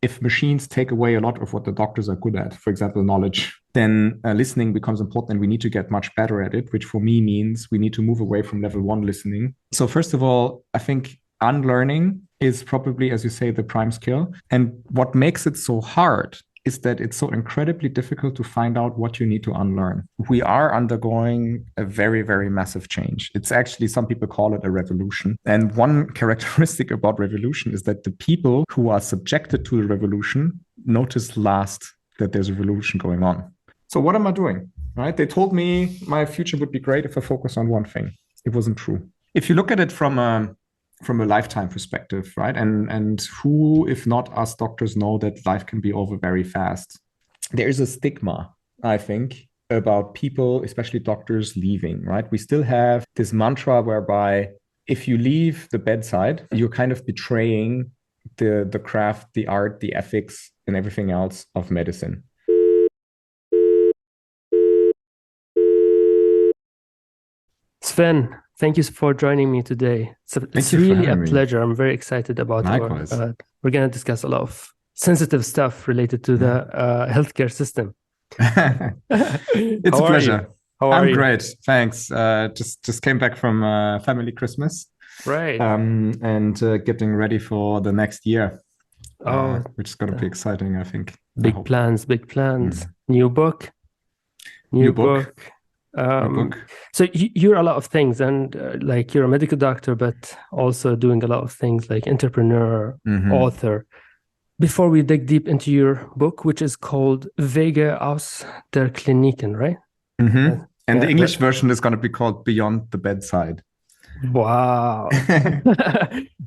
if machines take away a lot of what the doctors are good at, for example, knowledge, then listening becomes important and we need to get much better at it, which for me means we need to move away from level one listening. So, first of all, I think unlearning is probably, as you say, the prime skill. And what makes it so hard is that it's so incredibly difficult to find out what you need to unlearn. We are undergoing a very, very massive change. It's actually, some people call it a revolution. And one characteristic about revolution is that the people who are subjected to the revolution notice last that there's a revolution going on. So what am I doing? Right? They told me my future would be great if I focus on one thing. It wasn't true. If you look at it from a lifetime perspective, right? And who, if not us doctors, know that life can be over very fast. There is a stigma, I think, about people, especially doctors, leaving, right? We still have this mantra whereby if you leave the bedside, you're kind of betraying the craft, the art, the ethics, and everything else of medicine. Sven, thank you for joining me today. It's really a pleasure. I'm very excited about Likewise. We're going to discuss a lot of sensitive stuff related to the healthcare system. It's a pleasure. How are you? I'm great, thanks. Just came back from family Christmas, right? And getting ready for the next year. Which is going to be exciting, I think. Big plans. New book. New book. So you're a lot of things, and like you're a medical doctor, but also doing a lot of things like entrepreneur, author. Before we dig deep into your book, which is called Wege aus der Kliniken, right? And the English version is going to be called Beyond the Bedside. Wow.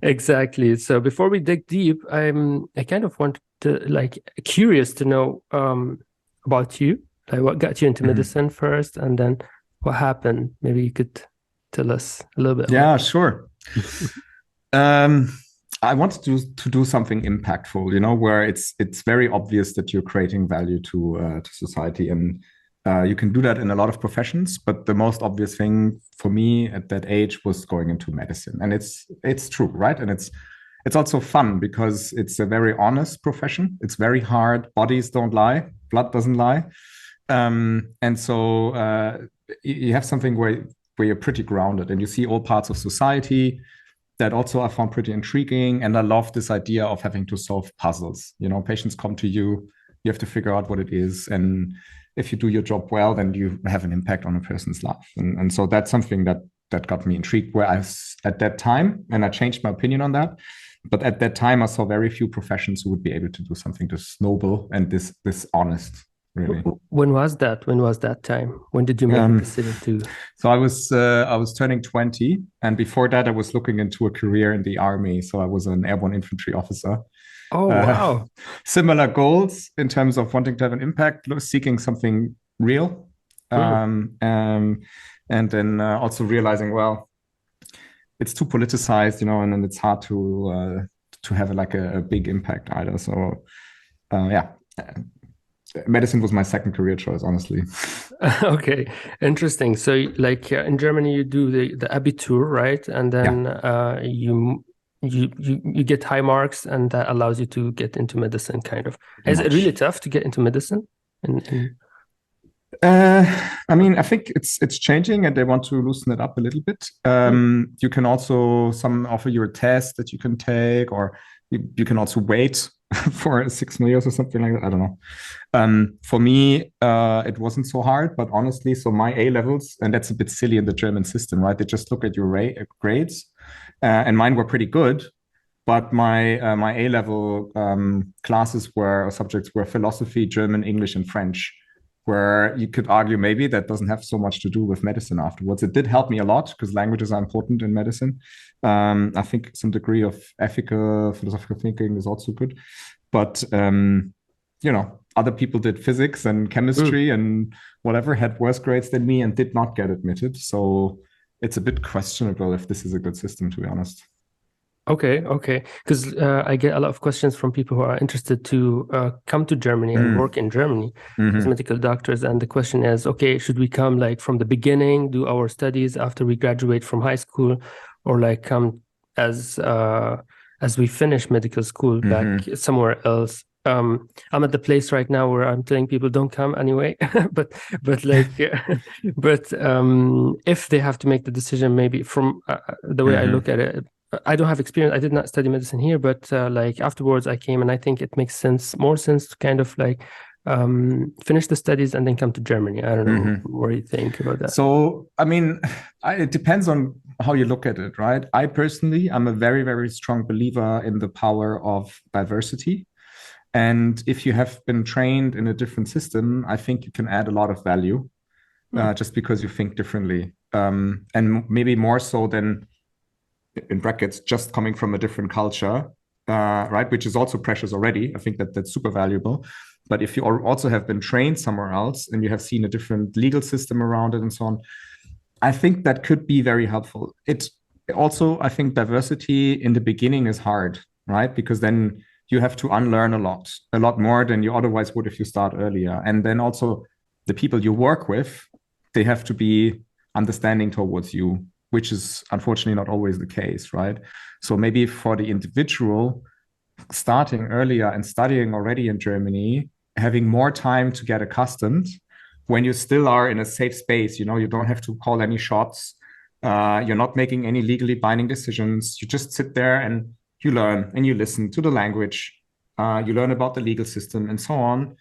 Exactly. So before we dig deep, I kind of want to curious to know about you. Like what got you into medicine first, and then what happened? Maybe you could tell us a little bit. Yeah, sure. I wanted to do something impactful, where it's very obvious that you're creating value to society, and you can do that in a lot of professions. But the most obvious thing for me at that age was going into medicine, and it's true, right? And it's also fun because it's a very honest profession. It's very hard. Bodies don't lie. Blood doesn't lie. And so you have something where you're pretty grounded and you see all parts of society that also I found pretty intriguing. And I love this idea of having to solve puzzles. Patients come to you, you have to figure out what it is. And if you do your job well, then you have an impact on a person's life. And so that's something that got me intrigued, where at that time, and I changed my opinion on that. But at that time, I saw very few professions who would be able to do something this noble and this honest. Really. When was that? When was that time? When did you make the decision to? So I was turning 20, and before that I was looking into a career in the army. So I was an airborne infantry officer. Oh, wow. Similar goals in terms of wanting to have an impact, seeking something real. And then also realizing, well, it's too politicized, and then it's hard to have a big impact either. So medicine was my second career choice, honestly. Okay, interesting. So in Germany, you do the Abitur, right? And then you get high marks, and that allows you to get into medicine, kind of. Is it really tough to get into medicine? I think it's changing, and they want to loosen it up a little bit. You can also, some offer you a test that you can take, or you can also wait for 6 years or something like that. I don't know. For me, it wasn't so hard, but honestly, so my A levels, and that's a bit silly in the German system, right? They just look at your grades, and mine were pretty good. But my A level classes or subjects were philosophy, German, English, and French, where you could argue maybe that doesn't have so much to do with medicine afterwards. It did help me a lot because languages are important in medicine. I think some degree of ethical, philosophical thinking is also good. But, other people did physics and chemistry and whatever, had worse grades than me and did not get admitted. So it's a bit questionable if this is a good system, to be honest. Okay. Because I get a lot of questions from people who are interested to come to Germany and work in Germany as medical doctors. And the question is, okay, should we come from the beginning, do our studies after we graduate from high school, or come as as we finish medical school back somewhere else. I'm at the place right now where I'm telling people don't come anyway, but like, but if they have to make the decision, maybe from the way I look at it, I don't have experience. I did not study medicine here, but like afterwards I came, and I think it makes more sense to kind of like finish the studies and then come to Germany. I don't know what do you think about that. So, I mean, it depends on how you look at it, right? I personally, I'm a very, very strong believer in the power of diversity. And if you have been trained in a different system, I think you can add a lot of value just because you think differently. And maybe more so than, in brackets, just coming from a different culture, right? Which is also precious already. I think that's super valuable. But if you also have been trained somewhere else and you have seen a different legal system around it and so on, I think that could be very helpful. It also, I think diversity in the beginning is hard, right? Because then you have to unlearn a lot more than you otherwise would if you start earlier. And then also the people you work with, they have to be understanding towards you, which is unfortunately not always the case, right? So maybe for the individual, starting earlier and studying already in Germany, having more time to get accustomed when you still are in a safe space, you don't have to call any shots. You're not making any legally binding decisions. You just sit there and you learn and you listen to the language. You learn about the legal system and so on.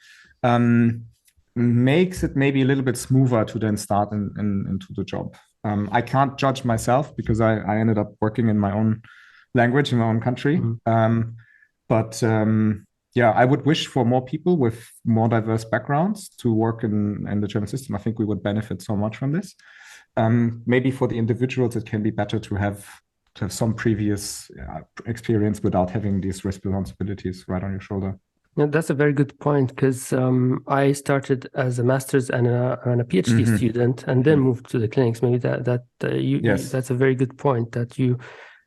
Makes it maybe a little bit smoother to then start into the job. I can't judge myself because I ended up working in my own language in my own country. But yeah, I would wish for more people with more diverse backgrounds to work in the German system. I think we would benefit so much from this. Maybe for the individuals, it can be better to have some previous experience without having these responsibilities right on your shoulder. Yeah, that's a very good point, because I started as a master's and a PhD student, and then moved to the clinics. Maybe that's a very good point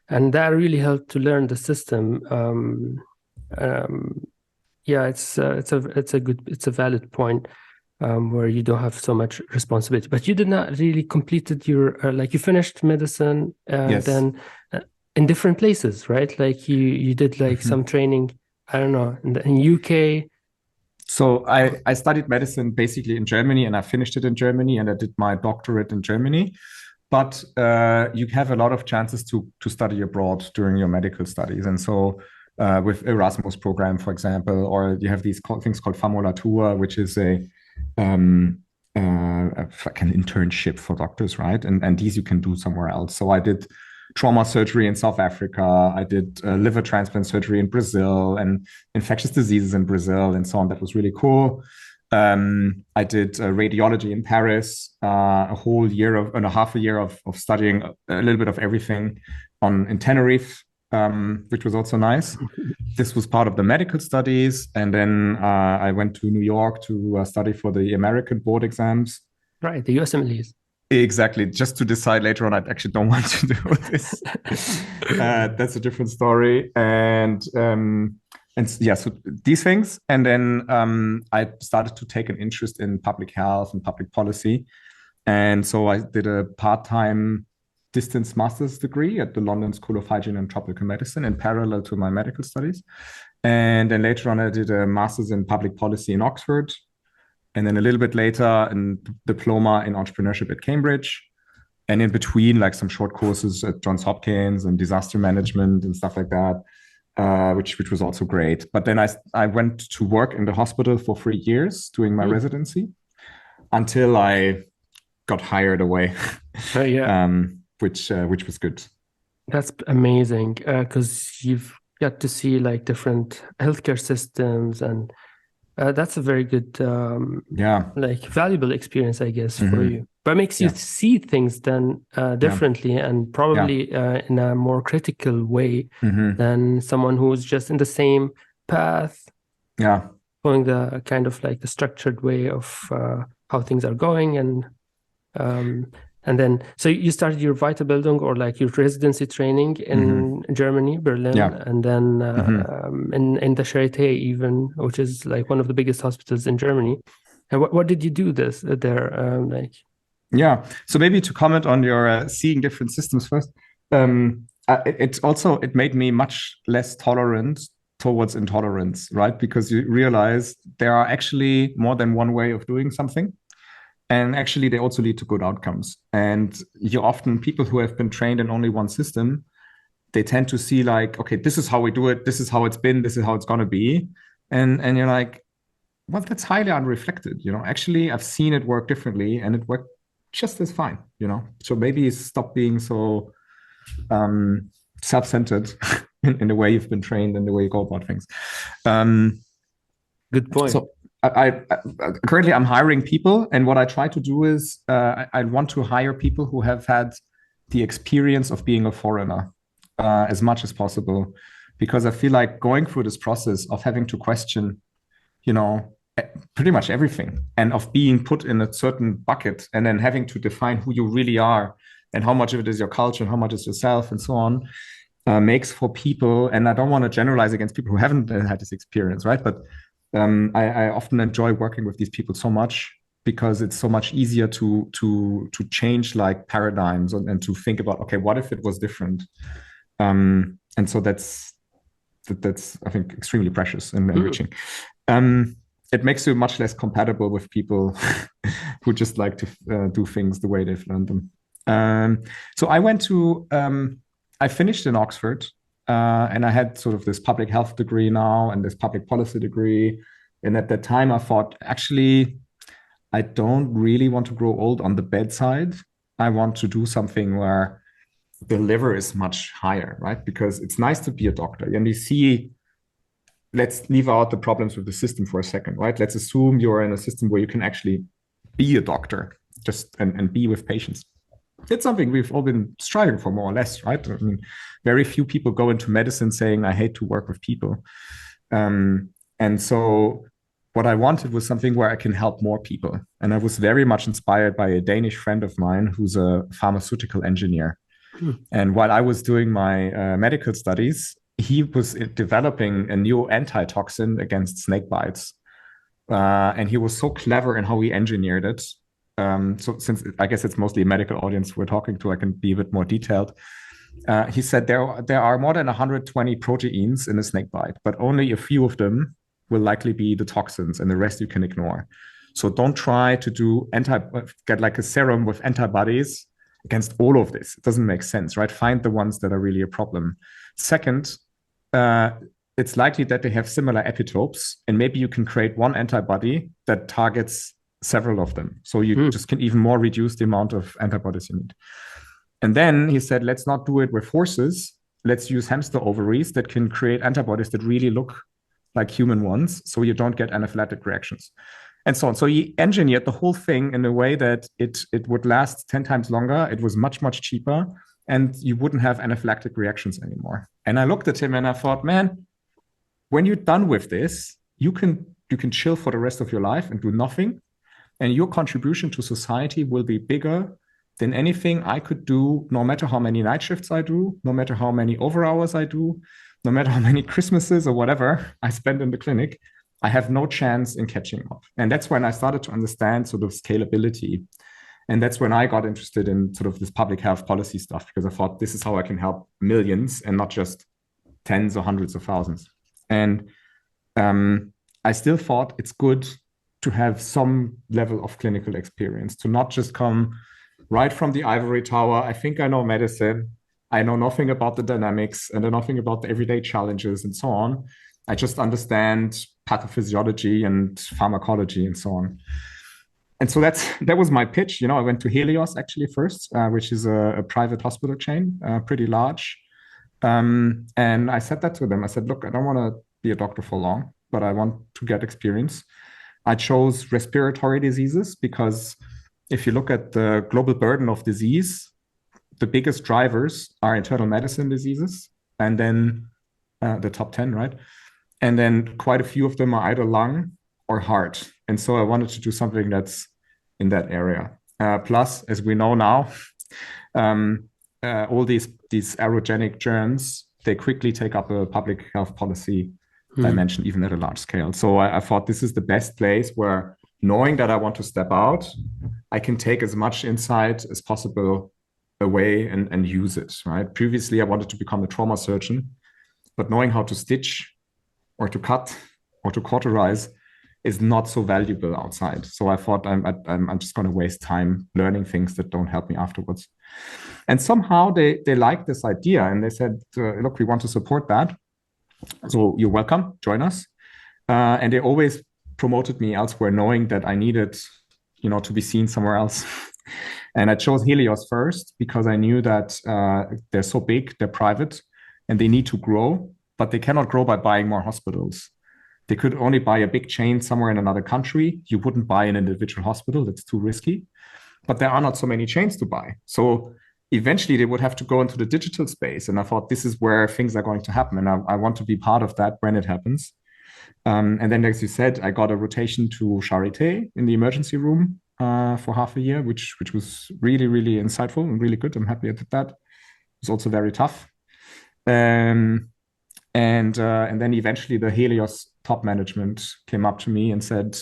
and that really helped to learn the system. Yeah, it's a valid point where you don't have so much responsibility. But you did not really completed your you finished medicine then in different places, right? Like you did some training, I don't know, in UK. So I studied medicine basically in Germany, and I finished it in Germany, and I did my doctorate in Germany. But you have a lot of chances to study abroad during your medical studies. And so with Erasmus program, for example, or you have these things called Famulatur, which is like an internship for doctors, right? And these you can do somewhere else. So I did trauma surgery in South Africa. I did liver transplant surgery in Brazil and infectious diseases in Brazil and so on. That was really cool. I did radiology in Paris, a whole year and a half a year of studying a little bit of everything in Tenerife, which was also nice. This was part of the medical studies. And then I went to New York to study for the American board exams. Right, the USMLEs. Exactly, just to decide later on I actually don't want to do this. That's a different story. And yeah, so these things. And then I started to take an interest in public health and public policy. And so I did a part-time distance master's degree at the London School of Hygiene and Tropical Medicine in parallel to my medical studies. And then later on, I did a master's in public policy in Oxford. And then a little bit later, a diploma in entrepreneurship at Cambridge. And in between, like some short courses at Johns Hopkins and disaster management and stuff like that. Which was also great. But then I went to work in the hospital for 3 years doing my residency until I got hired away, which was good. That's amazing, because you've got to see like different healthcare systems, and that's a very good, like valuable experience, I guess, for you. But it makes you see things then differently and probably in a more critical way than someone who's just in the same path, following the kind of like the structured way of how things are going. And then, so you started your Weiterbildung or like your residency training in Germany, Berlin, and then in the Charité even, which is like one of the biggest hospitals in Germany. And what did you do there? Yeah, so maybe to comment on your seeing different systems first. I it made me much less tolerant towards intolerance, right? Because you realize there are actually more than one way of doing something. And actually, they also lead to good outcomes. And you often, people who have been trained in only one system, they tend to see like, okay, this is how we do it. This is how it's been. This is how it's going to be. And you're like, well, that's highly unreflected. Actually, I've seen it work differently and it worked just as fine, So maybe stop being so self-centered in the way you've been trained and the way you go about things. Good point. So I currently I'm hiring people, and what I try to do is I want to hire people who have had the experience of being a foreigner as much as possible, because I feel like going through this process of having to question, pretty much everything, and of being put in a certain bucket and then having to define who you really are and how much of it is your culture and how much is yourself and so on, makes for people, and I don't want to generalize against people who haven't had this experience, right? But I often enjoy working with these people so much because it's so much easier to change like paradigms and to think about, okay, what if it was different? And so that's I think extremely precious and enriching. It makes you much less compatible with people who just like to do things the way they've learned them. So I finished in Oxford. And I had sort of this public health degree now and this public policy degree. And at that time, I thought, actually, I don't really want to grow old on the bedside. I want to do something where the liver is much higher, right? Because it's nice to be a doctor. And you see, let's leave out the problems with the system for a second, right? Let's assume you're in a system where you can actually be a doctor just and be with patients. It's something we've all been striving for, more or less, right? I mean, very few people go into medicine saying, I hate to work with people. And so what I wanted was something where I can help more people. And I was very much inspired by a Danish friend of mine who's a pharmaceutical engineer. And while I was doing my medical studies, he was developing a new antitoxin against snake bites. And he was so clever in how he engineered it. So since I guess it's mostly a medical audience we're talking to, I can be a bit more detailed. He said there are more than 120 proteins in a snake bite, but only a few of them will likely be the toxins, and the rest you can ignore. So don't try to get like a serum with antibodies against all of this. It doesn't make sense, right? Find the ones that are really a problem. Second, it's likely that they have similar epitopes, and maybe you can create one antibody that targets several of them. So you just can even more reduce the amount of antibodies you need. And then he said, let's not do it with horses. Let's use hamster ovaries that can create antibodies that really look like human ones, so you don't get anaphylactic reactions and so on. So he engineered the whole thing in a way that it would last 10 times longer. It was much, much cheaper, and you wouldn't have anaphylactic reactions anymore. And I looked at him and I thought, man, when you're done with this, you can chill for the rest of your life and do nothing. And your contribution to society will be bigger than anything I could do, no matter how many night shifts I do, no matter how many overhours I do, no matter how many Christmases or whatever I spend in the clinic. I have no chance in catching up. And that's when I started to understand sort of scalability. And that's when I got interested in sort of this public health policy stuff, because I thought this is how I can help millions and not just tens or hundreds of thousands. And I still thought it's good to have some level of clinical experience, to not just come right from the ivory tower. I think I know medicine. I know nothing about the dynamics and I know nothing about the everyday challenges and so on. I just understand pathophysiology and pharmacology and so on. And so that was my pitch. I went to Helios actually first, which is a private hospital chain, pretty large. And I said that to them. I said, look, I don't want to be a doctor for long, but I want to get experience. I chose respiratory diseases because if you look at the global burden of disease, the biggest drivers are internal medicine diseases, and then the top 10, right? And then quite a few of them are either lung or heart. And so I wanted to do something that's in that area. Plus, as we know now, all these aerogenic germs, they quickly take up a public health policy dimension, even at a large scale. So I thought this is the best place where, knowing that I want to step out, I can take as much insight as possible away and use it, right? Previously, I wanted to become a trauma surgeon, but knowing how to stitch or to cut or to cauterize is not so valuable outside. So I thought I'm just going to waste time learning things that don't help me afterwards. And somehow they liked this idea and they said, look, we want to support that. So you're welcome, join us. And they always promoted me elsewhere, knowing that I needed, to be seen somewhere else. And I chose Helios first because I knew that they're so big, they're private, and they need to grow, but they cannot grow by buying more hospitals. They could only buy a big chain somewhere in another country. You wouldn't buy an individual hospital. That's too risky. But there are not so many chains to buy. So eventually they would have to go into the digital space. And I thought this is where things are going to happen. And I want to be part of that when it happens. And then, as you said, I got a rotation to Charité in the emergency room for half a year, which was really, really insightful and really good. I'm happy I did that. It was also very tough. And then eventually the Helios top management came up to me and said,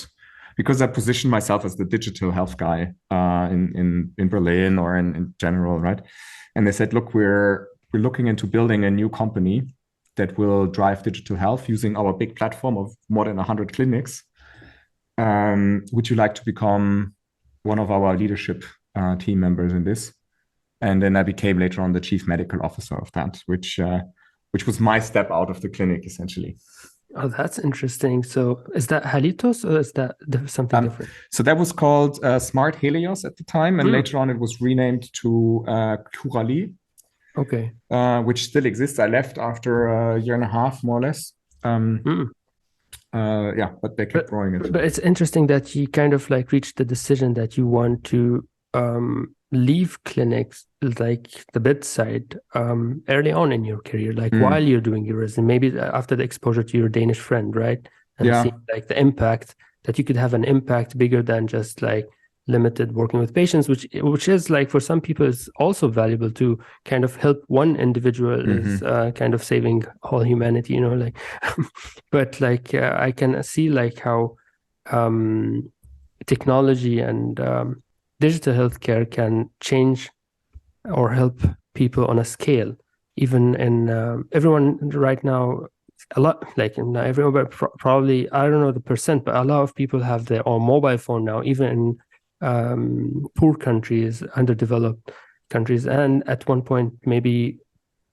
because I positioned myself as the digital health guy in Berlin or in general, right? And they said, look, we're looking into building a new company that will drive digital health using our big platform of more than 100 clinics. Would you like to become one of our leadership team members in this? And then I became later on the chief medical officer of that, which was my step out of the clinic, essentially. Oh, that's interesting. So is that Helios or is that something different? So that was called Smart Helios at the time. And later on, it was renamed to Curalie. Okay. Which still exists. I left after a year and a half, more or less. But they kept growing it. But it's interesting that you kind of like reached the decision that you want to leave clinics, like the bedside, early on in your career, like while you're doing your residency, maybe after the exposure to your Danish friend, right? And see like the impact that you could have an impact bigger than just like limited working with patients, which is like for some people is also valuable to kind of help one individual is kind of saving whole humanity, like but like I can see like how technology and digital healthcare can change or help people on a scale, even in everyone right now. A lot, like not everyone, but probably I don't know the percent, but a lot of people have their own mobile phone now, even in poor countries, underdeveloped countries. And at one point, maybe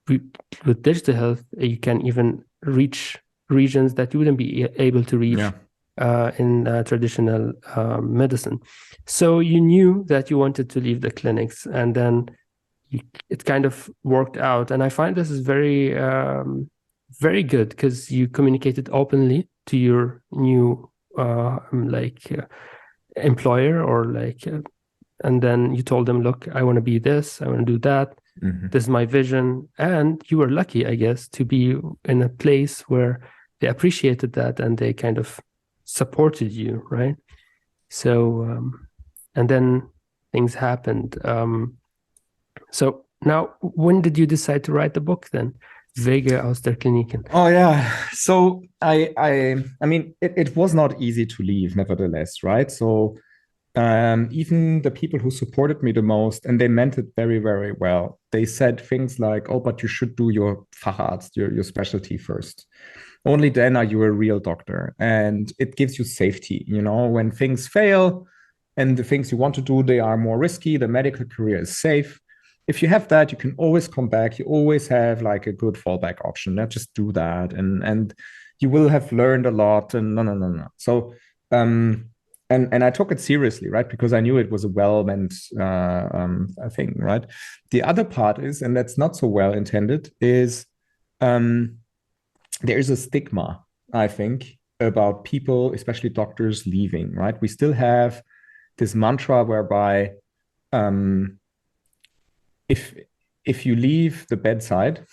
with digital health, you can even reach regions that you wouldn't be able to reach in traditional medicine. So you knew that you wanted to leave the clinics, and then it kind of worked out. And I find this is very, very good because you communicated openly to your new employer or and then you told them, look, I want to be this, I want to do that. This is my vision. And you were lucky, I guess, to be in a place where they appreciated that and they kind of supported you, right? So, and then things happened. So now, when did you decide to write the book then? Wege aus der Kliniken. Oh yeah. So I mean, it was not easy to leave, nevertheless, right? So even the people who supported me the most, and they meant it very, very well, they said things like, oh, but you should do your Facharzt, your specialty first. Only then are you a real doctor. And it gives you safety, when things fail and the things you want to do, they are more risky, the medical career is safe. If you have that, you can always come back. You always have like a good fallback option. Not just do that, and you will have learned a lot. And no. So, and I took it seriously, right? Because I knew it was a well-meant thing, right? The other part is, and that's not so well intended, is there is a stigma, I think, about people, especially doctors, leaving, right? We still have this mantra whereby if you leave the bedside,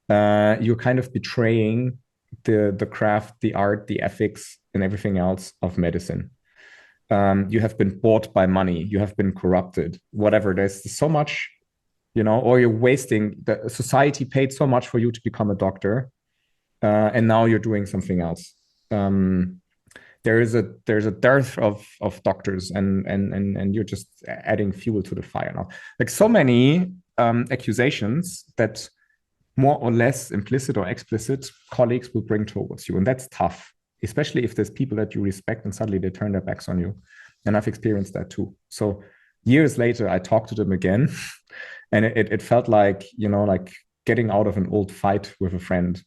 you're kind of betraying the craft, the art, the ethics, and everything else of medicine. You have been bought by money. You have been corrupted. Whatever. There's so much, or you're wasting. The society paid so much for you to become a doctor, and now you're doing something else. there's a dearth of doctors, and you're just adding fuel to the fire now. Like so many accusations that more or less implicit or explicit colleagues will bring towards you, and that's tough, especially if there's people that you respect and suddenly they turn their backs on you. And I've experienced that too. So years later, I talked to them again, and it felt like, like getting out of an old fight with a friend.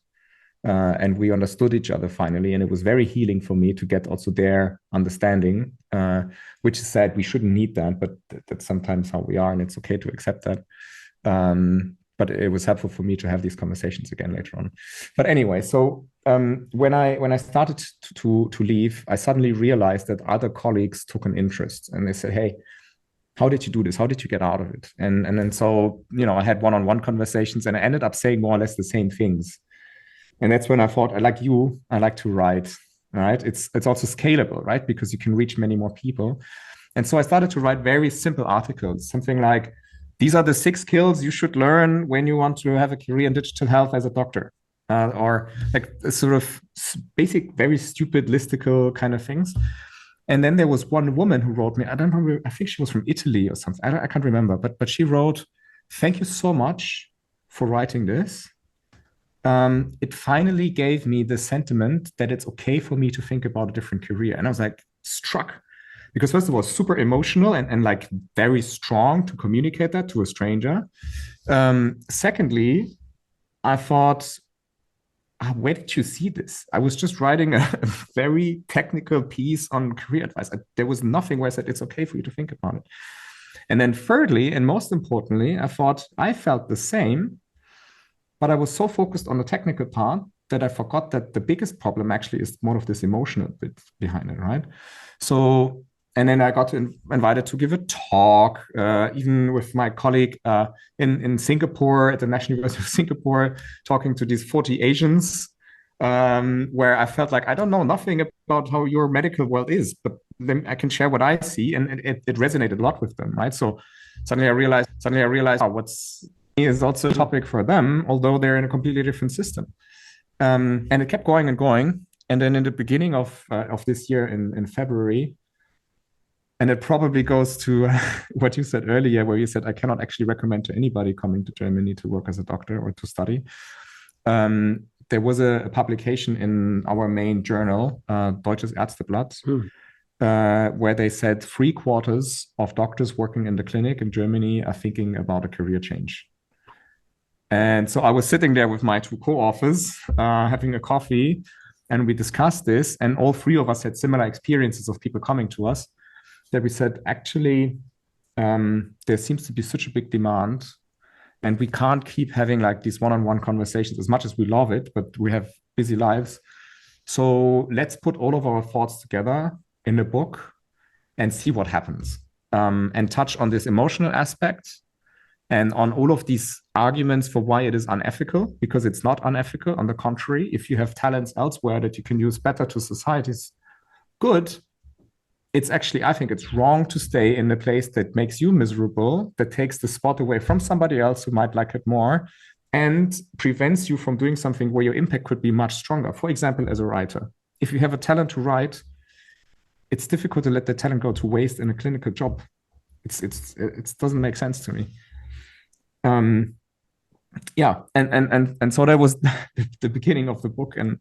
And we understood each other finally. And it was very healing for me to get also their understanding, which is sad. We shouldn't need that, but that's sometimes how we are. And it's okay to accept that. But it was helpful for me to have these conversations again later on. But anyway, so when I started to leave, I suddenly realized that other colleagues took an interest, and they said, "Hey, how did you do this? How did you get out of it?" And then so I had one-on-one conversations, and I ended up saying more or less the same things. And that's when I thought, I like to write. Right? It's also scalable, right? Because you can reach many more people. And so I started to write very simple articles, something like, these are the 6 skills you should learn when you want to have a career in digital health as a doctor, or like sort of basic, very stupid listicle kind of things. And then there was one woman who wrote me, I don't know, I think she was from Italy or something. I can't remember, but she wrote, "Thank you so much for writing this. It finally gave me the sentiment that it's okay for me to think about a different career." And I was like struck. Because first of all, super emotional and like very strong to communicate that to a stranger. Secondly, I thought, where did you see this? I was just writing a very technical piece on career advice. There was nothing where I said, it's okay for you to think about it. And then thirdly, and most importantly, I thought I felt the same, but I was so focused on the technical part that I forgot that the biggest problem actually is more of this emotional bit behind it, right? So, and then I got invited to give a talk, even with my colleague in Singapore, at the National University of Singapore, talking to these 40 Asians, where I felt like I don't know nothing about how your medical world is, but then I can share what I see, and it resonated a lot with them, right? So suddenly I realized what's is also a topic for them, although they're in a completely different system. And it kept going and going. And then in the beginning of this year, in February, and it probably goes to what you said earlier, where you said, I cannot actually recommend to anybody coming to Germany to work as a doctor or to study. There was a publication in our main journal, Deutsches Ärzteblatt, where they said 3/4 of doctors working in the clinic in Germany are thinking about a career change. And so I was sitting there with my 2 co-authors, having a coffee, and we discussed this. And all 3 of us had similar experiences of people coming to us, that we said, actually, there seems to be such a big demand, and we can't keep having like these one-on-one conversations as much as we love it, but we have busy lives. So let's put all of our thoughts together in a book and see what happens, and touch on this emotional aspect and on all of these arguments for why it is unethical, because it's not unethical. On the contrary, if you have talents elsewhere that you can use better to society's good, it's actually, I think it's wrong to stay in a place that makes you miserable, that takes the spot away from somebody else who might like it more, and prevents you from doing something where your impact could be much stronger. For example, as a writer, if you have a talent to write, it's difficult to let the talent go to waste in a clinical job. It doesn't make sense to me. Yeah, and so that was the beginning of the book, and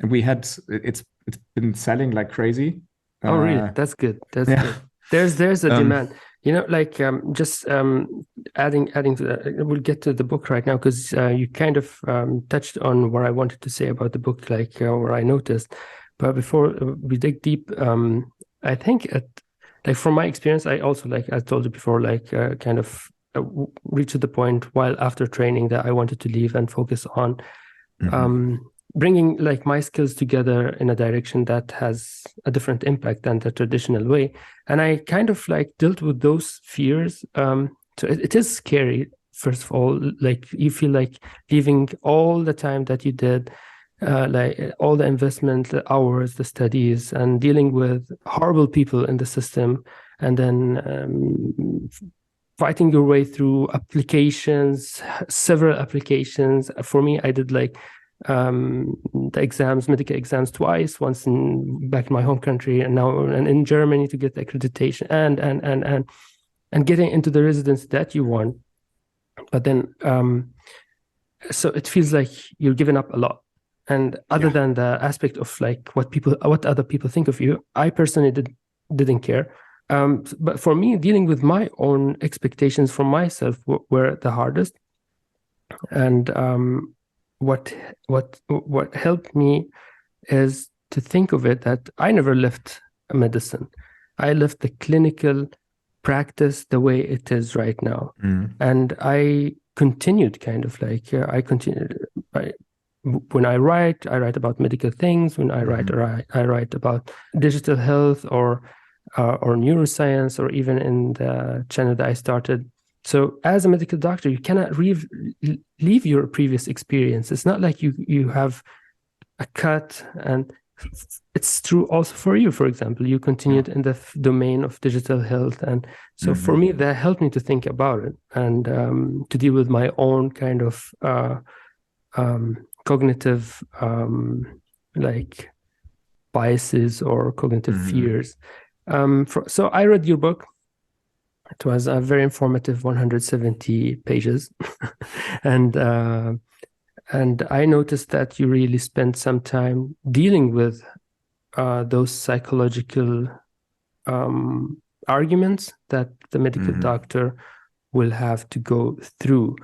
we had it's been selling like crazy. Oh, really? That's good. That's good. There's a demand. Like just adding to that. We'll get to the book right now, because you kind of touched on what I wanted to say about the book, like where I noticed. But before we dig deep, I think like from my experience, I also, like I told you before, like kind of reached the point while after training that I wanted to leave and focus on bringing like my skills together in a direction that has a different impact than the traditional way. And I kind of like dealt with those fears. So it is scary, first of all, like you feel like leaving all the time that you did, like all the investment, the hours, the studies, and dealing with horrible people in the system, and then fighting your way through applications, several applications. For me, I did like the exams, medical exams twice, once back in my home country and now in Germany to get accreditation and getting into the residency that you want. But then, so it feels like you're giving up a lot. And other than the aspect of like what other people think of you, I personally didn't care. But for me, dealing with my own expectations from myself were the hardest. And what helped me is to think of it that I never left medicine. I left the clinical practice the way it is right now. And I continued kind of like, when I write about medical things. When I write about digital health or neuroscience, or even in the channel that I started. So as a medical doctor, you cannot leave your previous experience. It's not like you have a cut, and it's true also for you. For example, you continued in the domain of digital health. And so for me, that helped me to think about it and to deal with my own kind of cognitive like biases or cognitive fears. So I read your book. It was a very informative 170 pages. And I noticed that you really spent some time dealing with those psychological arguments that the medical doctor will have to go through.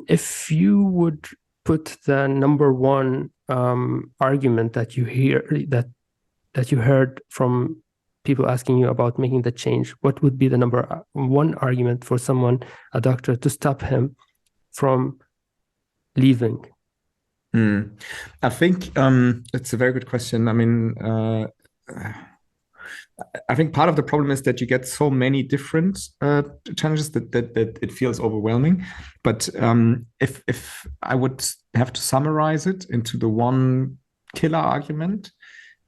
If you would put the number one argument that you hear, that you heard from people asking you about making the change, what would be the number one argument for someone, a doctor, to stop him from leaving? I think it's a very good question. I mean, I think part of the problem is that you get so many different challenges that it feels overwhelming. But if I would have to summarize it into the one killer argument,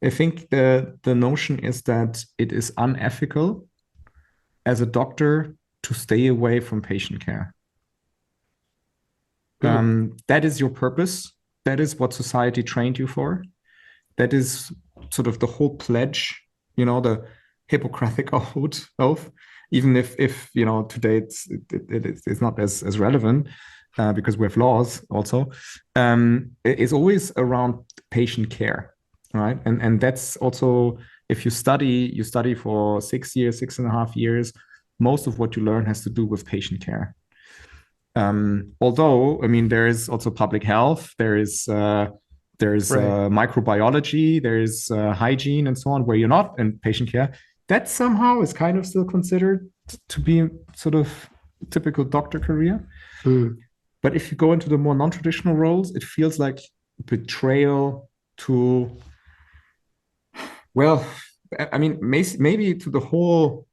I think the notion is that it is unethical as a doctor to stay away from patient care. That is your purpose. That is what society trained you for. That is sort of the whole pledge, the Hippocratic oath, even if today it's not as relevant because we have laws also. It's always around patient care, right? And that's also, if you study for 6.5 years, most of what you learn has to do with patient care. Although, I mean, there is also public health, there is microbiology, there is hygiene and so on, where you're not in patient care. That somehow is kind of still considered to be sort of typical doctor career. But if you go into the more non-traditional roles, it feels like betrayal to, well, I mean, maybe to the whole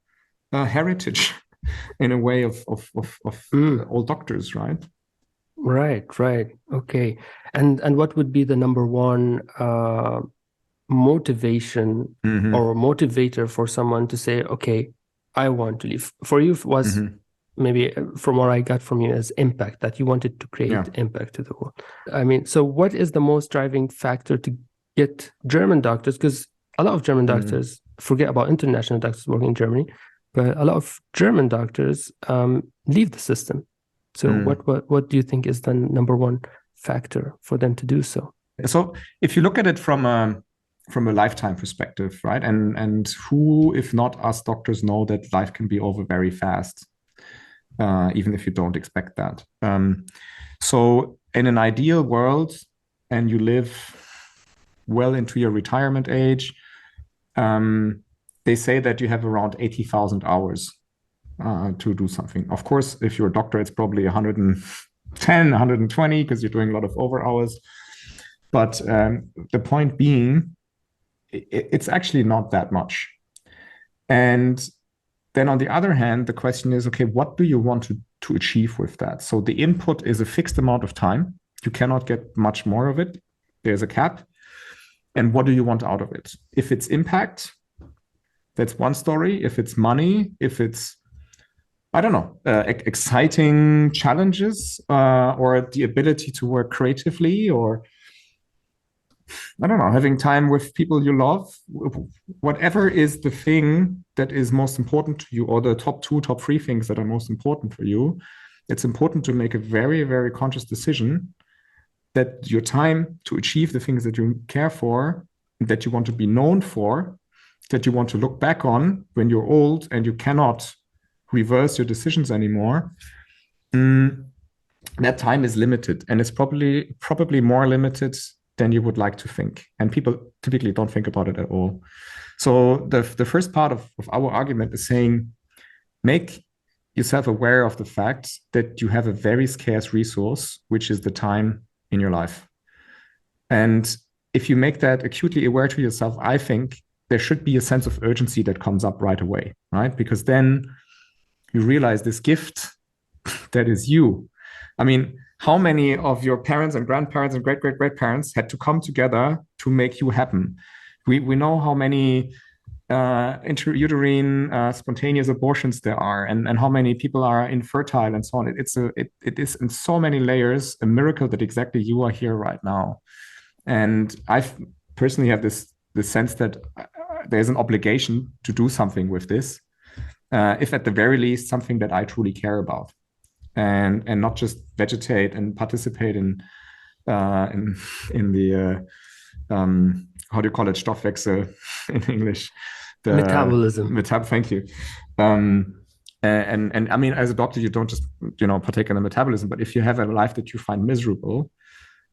heritage in a way of all doctors, right? Right. Okay. And what would be the number one motivation or motivator for someone to say, okay, I want to leave? For you, it was maybe, from what I got from you, as impact, that you wanted to create impact to the world. I mean, so what is the most driving factor to get German doctors? Because a lot of German doctors, forget about international doctors working in Germany, but a lot of German doctors leave the system. So what do you think is the number one factor for them to do so? So if you look at it from a lifetime perspective, right? And who, if not us doctors, know that life can be over very fast, even if you don't expect that. So in an ideal world, and you live well into your retirement age, they say that you have around 80,000 hours to do something. Of course, if you're a doctor, it's probably 110, 120, because you're doing a lot of over hours. But the point being, it's actually not that much. And then on the other hand, the question is, okay, what do you want to achieve with that? So the input is a fixed amount of time. You cannot get much more of it. There's a cap. And what do you want out of it? If it's impact, that's one story. If it's money, if it's, I don't know, exciting challenges or the ability to work creatively or I don't know, having time with people you love, whatever is the thing that is most important to you, or the top 2, top 3 things that are most important for you. It's important to make a very, very conscious decision that your time to achieve the things that you care for, that you want to be known for, that you want to look back on when you're old and you cannot reverse your decisions anymore, that time is limited, and it's probably more limited than you would like to think. And people typically don't think about it at all. So the first part of our argument is saying, make yourself aware of the fact that you have a very scarce resource, which is the time in your life. And if you make that acutely aware to yourself, I think there should be a sense of urgency that comes up right away, right? Because then you realize this gift that is you. I mein, how many of your parents and grandparents and great-great-great-parents had to come together to make you happen? We know how many intrauterine spontaneous abortions there are, and how many people are infertile and so on. It is in so many layers a miracle that exactly you are here right now. And I personally have this sense that there's an obligation to do something with this, if at the very least something that I truly care about, and not just vegetate and participate in the how do you call it, Stoffwechsel in English? Metabolism. Thank you. And I mean, as a doctor, you don't just partake in the metabolism, but if you have a life that you find miserable,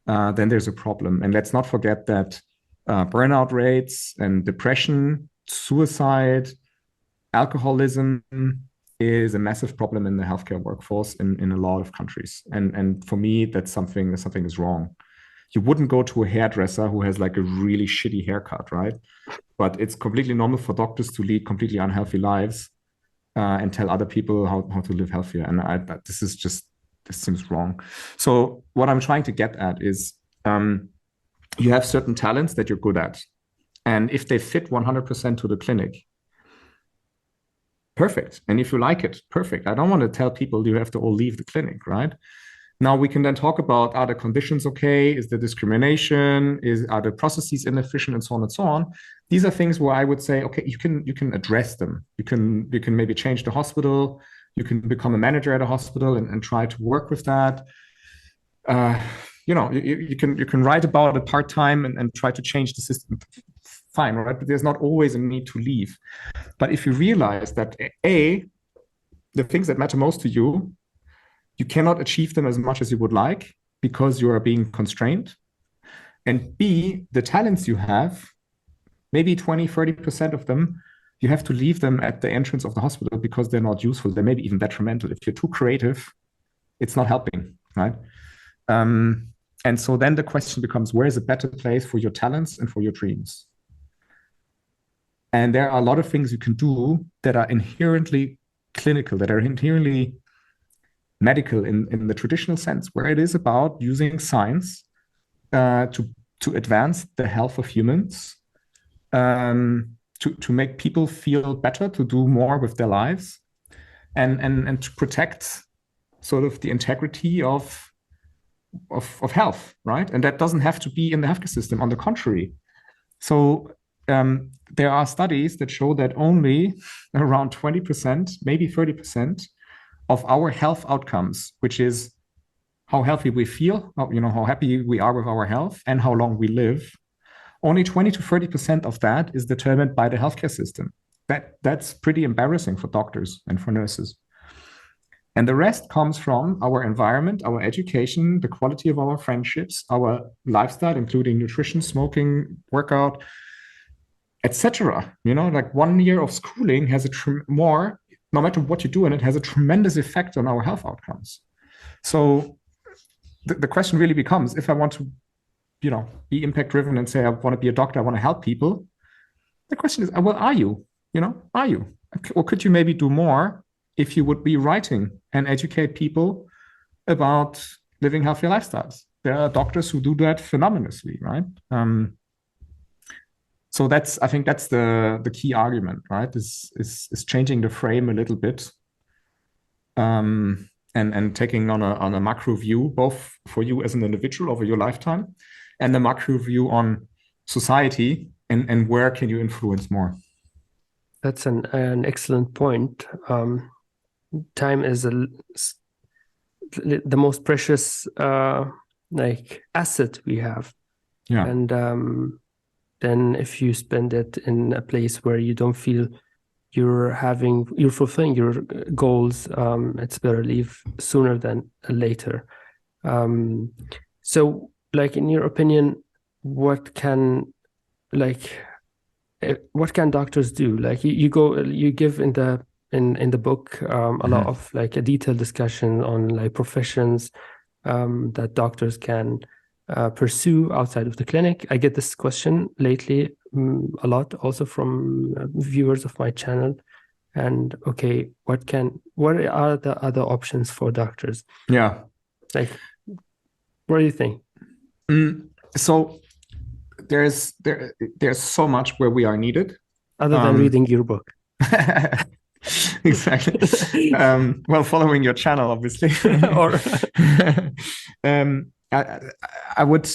then there's a problem. And let's not forget that burnout rates and depression, suicide, alcoholism is a massive problem in the healthcare workforce in a lot of countries. And for me, that's something is wrong. You wouldn't go to a hairdresser who has like a really shitty haircut, right? But it's completely normal for doctors to lead completely unhealthy lives and tell other people how to live healthier. And this seems wrong. So what I'm trying to get at is you have certain talents that you're good at. And if they fit 100% to the clinic, perfect. And if you like it, perfect. I don't want to tell people you have to all leave the clinic, right? Now we can then talk about, are the conditions okay? Is there discrimination? Are the processes inefficient, and so on and so on? These are things where I would say, okay, you can address them. You can maybe change the hospital. You can become a manager at a hospital and try to work with that. You can write about it part-time and try to change the system. Fine, right? But there's not always a need to leave. But if you realize that the things that matter most to you, you cannot achieve them as much as you would like because you are being constrained. And B, the talents you have, maybe 20, 30% of them, you have to leave them at the entrance of the hospital because they're not useful. They may be even detrimental. If you're too creative, it's not helping, right? And so then the question becomes, where is a better place for your talents and for your dreams? And there are a lot of things you can do that are inherently clinical, that are inherently medical in the traditional sense, where it is about using science to advance the health of humans, to make people feel better, to do more with their lives, and to protect sort of the integrity of health, right? And that doesn't have to be in the healthcare system. On the contrary, so there are studies that show that only around 20%, maybe 30% of our health outcomes, which is how healthy we feel, how happy we are with our health, and how long we live, only 20 to 30% of that is determined by the healthcare system. That's pretty embarrassing for doctors and for nurses. And the rest comes from our environment, our education, the quality of our friendships, our lifestyle, including nutrition, smoking, workout, etc. Like 1 year of schooling has no matter what you do, and it has a tremendous effect on our health outcomes. So the question really becomes, if I want to, be impact driven and say I want to be a doctor, I want to help people. The question is, well, are you? Are you? Or could you maybe do more if you would be writing and educate people about living healthier lifestyles? There are doctors who do that phenomenally, right? So I think that's the key argument, right? Is changing the frame a little bit, and taking on a macro view, both for you as an individual over your lifetime, and the macro view on society, and where can you influence more. That's an excellent point. Time is the most precious like asset we have. Yeah. And then if you spend it in a place where you don't feel you're fulfilling your goals, it's better leave sooner than later. So like, in your opinion, what can doctors do? Like you give in the book a lot of like a detailed discussion on like professions that doctors can pursue outside of the clinic. I get this question lately a lot, also from viewers of my channel. And okay, what are the other options for doctors? Yeah. Like, what do you think? So there's so much where we are needed. Other than reading your book. Exactly. Well, following your channel, obviously. Or I would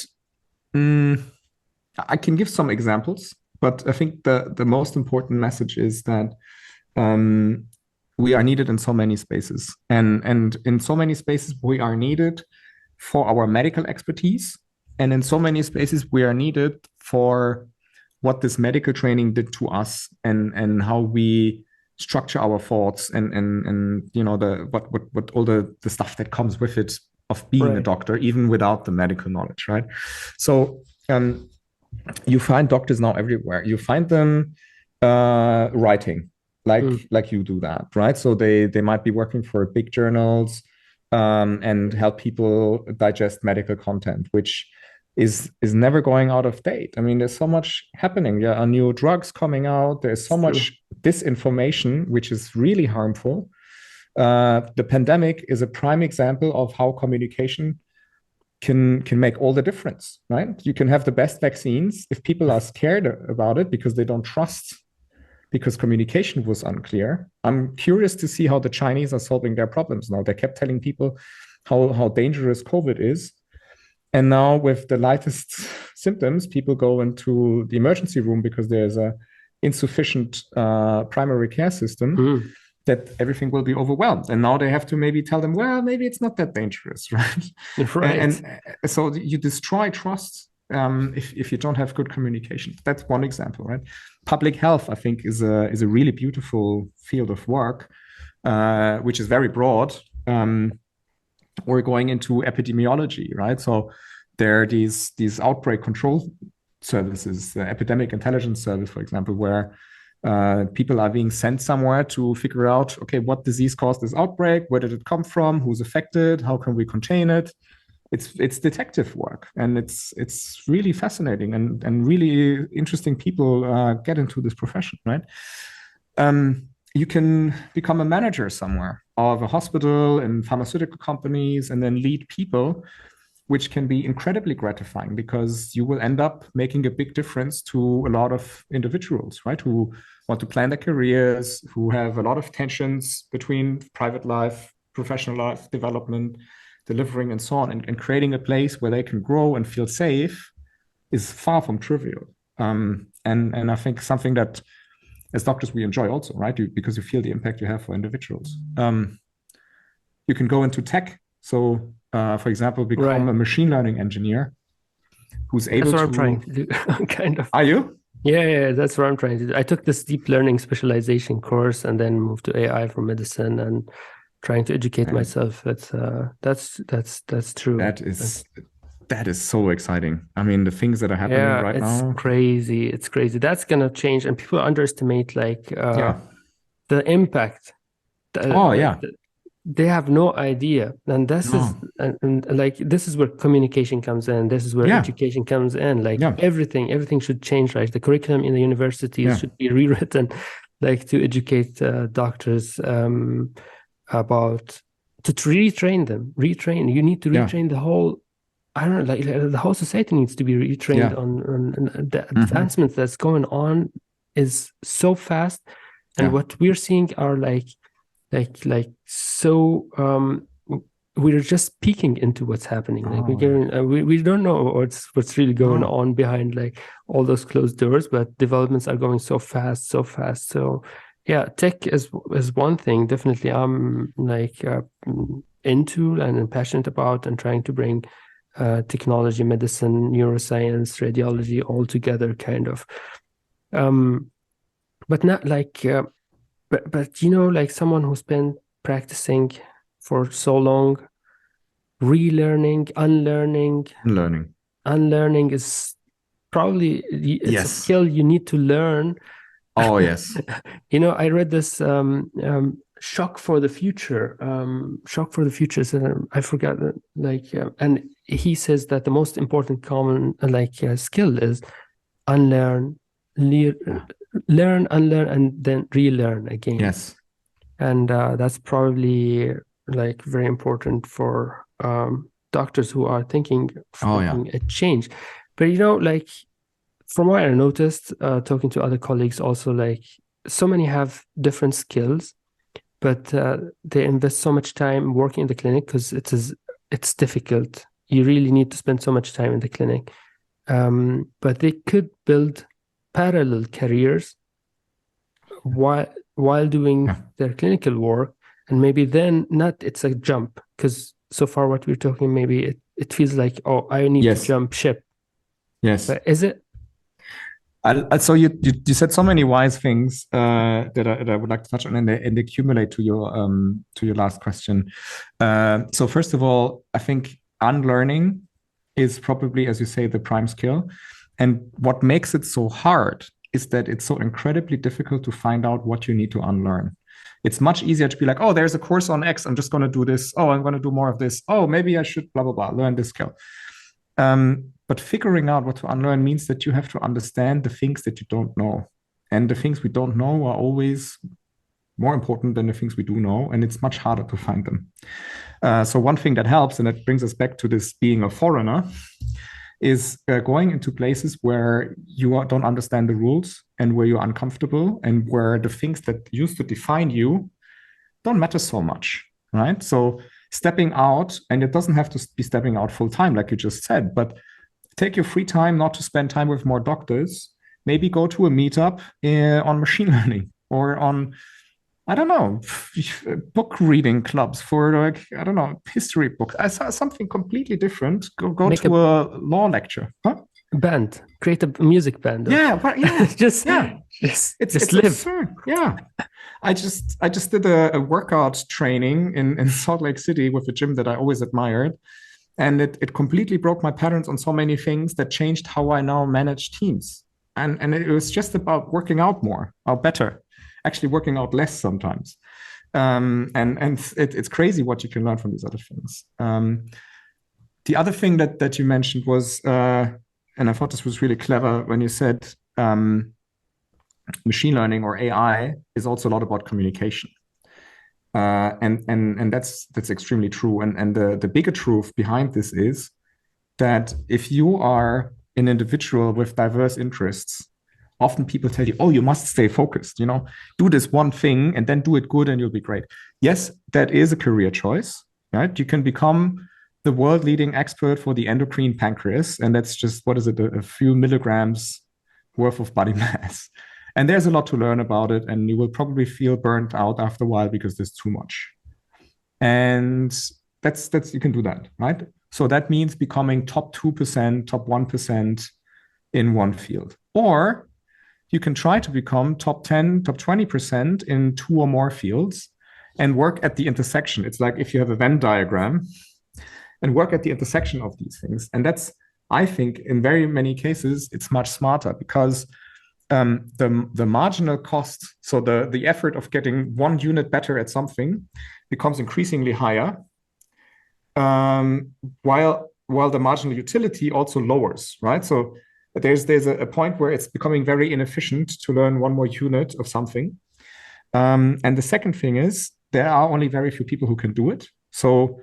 I can give some examples, but I think the most important message is that we are needed in so many spaces, and in so many spaces we are needed for our medical expertise, and in so many spaces we are needed for what this medical training did to us, and how we structure our thoughts, and you know, what all the stuff that comes with it of being a doctor, even without the medical knowledge, right? So you find doctors now everywhere. You find them writing like you do that, right? So they might be working for big journals and help people digest medical content, which is never going out of date. I mean, there's so much happening. There are new drugs coming out. There's so much disinformation, which is really harmful. The pandemic is a prime example of how communication can make all the difference, right? You can have the best vaccines if people are scared about it because they don't trust, because communication was unclear. I'm curious to see how the Chinese are solving their problems now. They kept telling people how dangerous COVID is. And now with the lightest symptoms, people go into the emergency room because there's a insufficient primary care system, that everything will be overwhelmed. And now they have to maybe tell them, well, maybe it's not that dangerous, right? Right. And so you destroy trust if you don't have good communication. That's one example, right? Public health, I think, is a really beautiful field of work, which is very broad. We're going into epidemiology, right? So there are these outbreak control services, the Epidemic Intelligence Service, for example, where people are being sent somewhere to figure out, okay, what disease caused this outbreak? Where did it come from? Who's affected? How can we contain it? It's detective work, and it's really fascinating, and really interesting people get into this profession, right? You can become a manager somewhere of a hospital and pharmaceutical companies, and then lead people, which can be incredibly gratifying because you will end up making a big difference to a lot of individuals, right? Who want to plan their careers, who have a lot of tensions between private life, professional life, development, delivering, and so on. And creating a place where they can grow and feel safe is far from trivial. And I think something that as doctors we enjoy also, right? Because you feel the impact you have for individuals. You can go into tech. So for example, become a machine learning engineer who's able to... That's what I'm trying to do, kind of. Are you? Yeah, that's what I'm trying to do. I took this deep learning specialization course and then moved to AI for medicine and trying to educate myself. That's true. That is so exciting. I mean, the things that are happening right now. It's crazy. It's crazy. That's gonna change, and people underestimate the impact. They have no idea, and this is like this is where communication comes in. This is where education comes in. Like everything should change. Right, the curriculum in the universities should be rewritten, like to educate doctors about to retrain them. You need to retrain the whole. I don't know, like the whole society needs to be retrained on the advancements that's going on is so fast, and what we're seeing are like so we're just peeking into what's happening. Like we don't know what's really going on behind like all those closed doors, but developments are going so fast. So yeah, tech is one thing. Definitely, I'm like into and passionate about, and trying to bring technology, medicine, neuroscience, radiology all together, kind of. But not like, but you know, like someone who's been practicing for so long, relearning, unlearning is probably it's a skill you need to learn. Oh yes. You know, I read this Shock for the Future. Shock for the Future. I forgot and he says that the most important common skill is unlearn, learn, unlearn, and then relearn again. Yes. And that's probably like very important for doctors who are thinking of a change. But you know, like from what I noticed, talking to other colleagues also, like so many have different skills, but they invest so much time working in the clinic because it's difficult. You really need to spend so much time in the clinic. But they could build parallel careers while doing their clinical work, and maybe then it's a jump, because so far what we're talking, maybe it feels like, oh, I need to jump ship. Yes. But is it? So you said so many wise things that I would like to touch on and accumulate to your last question. So first of all, I think unlearning is probably, as you say, the prime skill. And what makes it so hard is that it's so incredibly difficult to find out what you need to unlearn. It's much easier to be like, oh, there's a course on X, I'm just going to do this. Oh, I'm going to do more of this. Oh, maybe I should blah, blah, blah, learn this skill. But figuring out what to unlearn means that you have to understand the things that you don't know. And the things we don't know are always more important than the things we do know, and it's much harder to find them. So one thing that helps, and that brings us back to this being a foreigner, is going into places where you don't understand the rules and where you're uncomfortable and where the things that used to define you don't matter so much, right? So stepping out, and it doesn't have to be stepping out full time, like you just said, but take your free time not to spend time with more doctors. Maybe go to a meetup on machine learning or on, I don't know, book reading clubs for like, I don't know, history books. I saw something completely different. Go to a law lecture. Huh? Band. Create a music band. Just live. Absurd. Yeah. I just did a workout training in Salt Lake City with a gym that I always admired. And it completely broke my patterns on so many things that changed how I now manage teams. And it was just about working out more or better, actually working out less sometimes. And it's crazy what you can learn from these other things. The other thing that you mentioned was, and I thought this was really clever when you said machine learning or AI is also a lot about communication. And that's extremely true. And the bigger truth behind this is that if you are an individual with diverse interests, often people tell you, oh, you must stay focused, do this one thing and then do it good and you'll be great. Yes, that is a career choice, right? You can become the world leading expert for the endocrine pancreas. And that's just, what is it, a few milligrams worth of body mass. And there's a lot to learn about it, and you will probably feel burnt out after a while because there's too much. And that's you can do that, right? So that means becoming top 2%, top 1% in one field. Or you can try to become top 10, top 20% in 2 or more fields and work at the intersection. It's like if you have a Venn diagram and work at the intersection of these things. And that's, I think, in very many cases, it's much smarter because the marginal cost, so the effort of getting one unit better at something becomes increasingly higher, while the marginal utility also lowers, right? So there's a point where it's becoming very inefficient to learn one more unit of something. And the second thing is there are only very few people who can do it. So,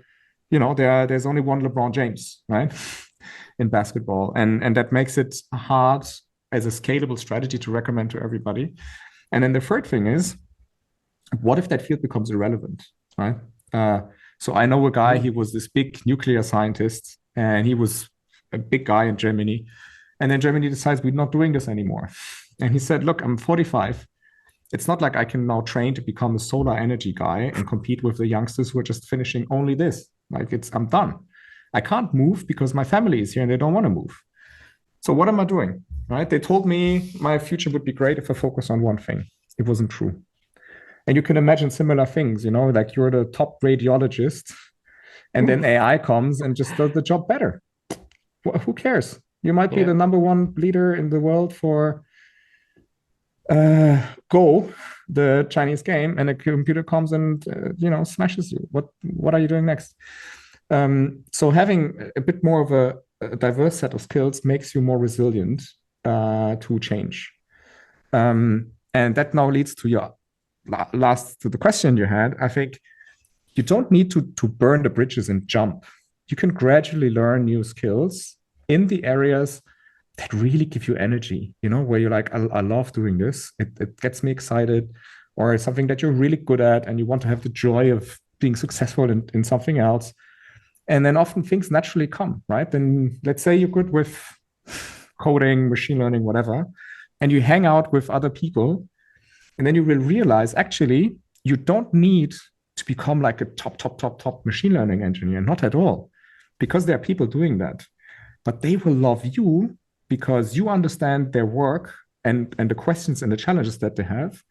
there's only one LeBron James, right, in basketball. And that makes it hard as a scalable strategy to recommend to everybody. And then the third thing is, what if that field becomes irrelevant, right? So I know a guy, he was this big nuclear scientist, and he was a big guy in Germany. And then Germany decides we're not doing this anymore. And he said, look, I'm 45. It's not like I can now train to become a solar energy guy and compete with the youngsters who are just finishing only this. Like I'm done. I can't move because my family is here and they don't want to move. So what am I doing? Right? They told me my future would be great if I focus on one thing. It wasn't true. And you can imagine similar things, like you're the top radiologist and then AI comes and just does the job better. Who cares? You might be the number one leader in the world for Go, the Chinese game, and a computer comes and smashes you. What are you doing next? So having a bit more of a diverse set of skills makes you more resilient to change. And that now leads to your to the question you had. I think you don't need to burn the bridges and jump. You can gradually learn new skills in the areas that really give you energy, where you're like, I love doing this. It gets me excited, or it's something that you're really good at and you want to have the joy of being successful in something else. And then often things naturally come, right? Then let's say you're good with coding, machine learning, whatever, and you hang out with other people, and then you will realize, actually, you don't need to become like a top machine learning engineer, not at all, because there are people doing that. But they will love you because you understand their work and the questions and the challenges that they have.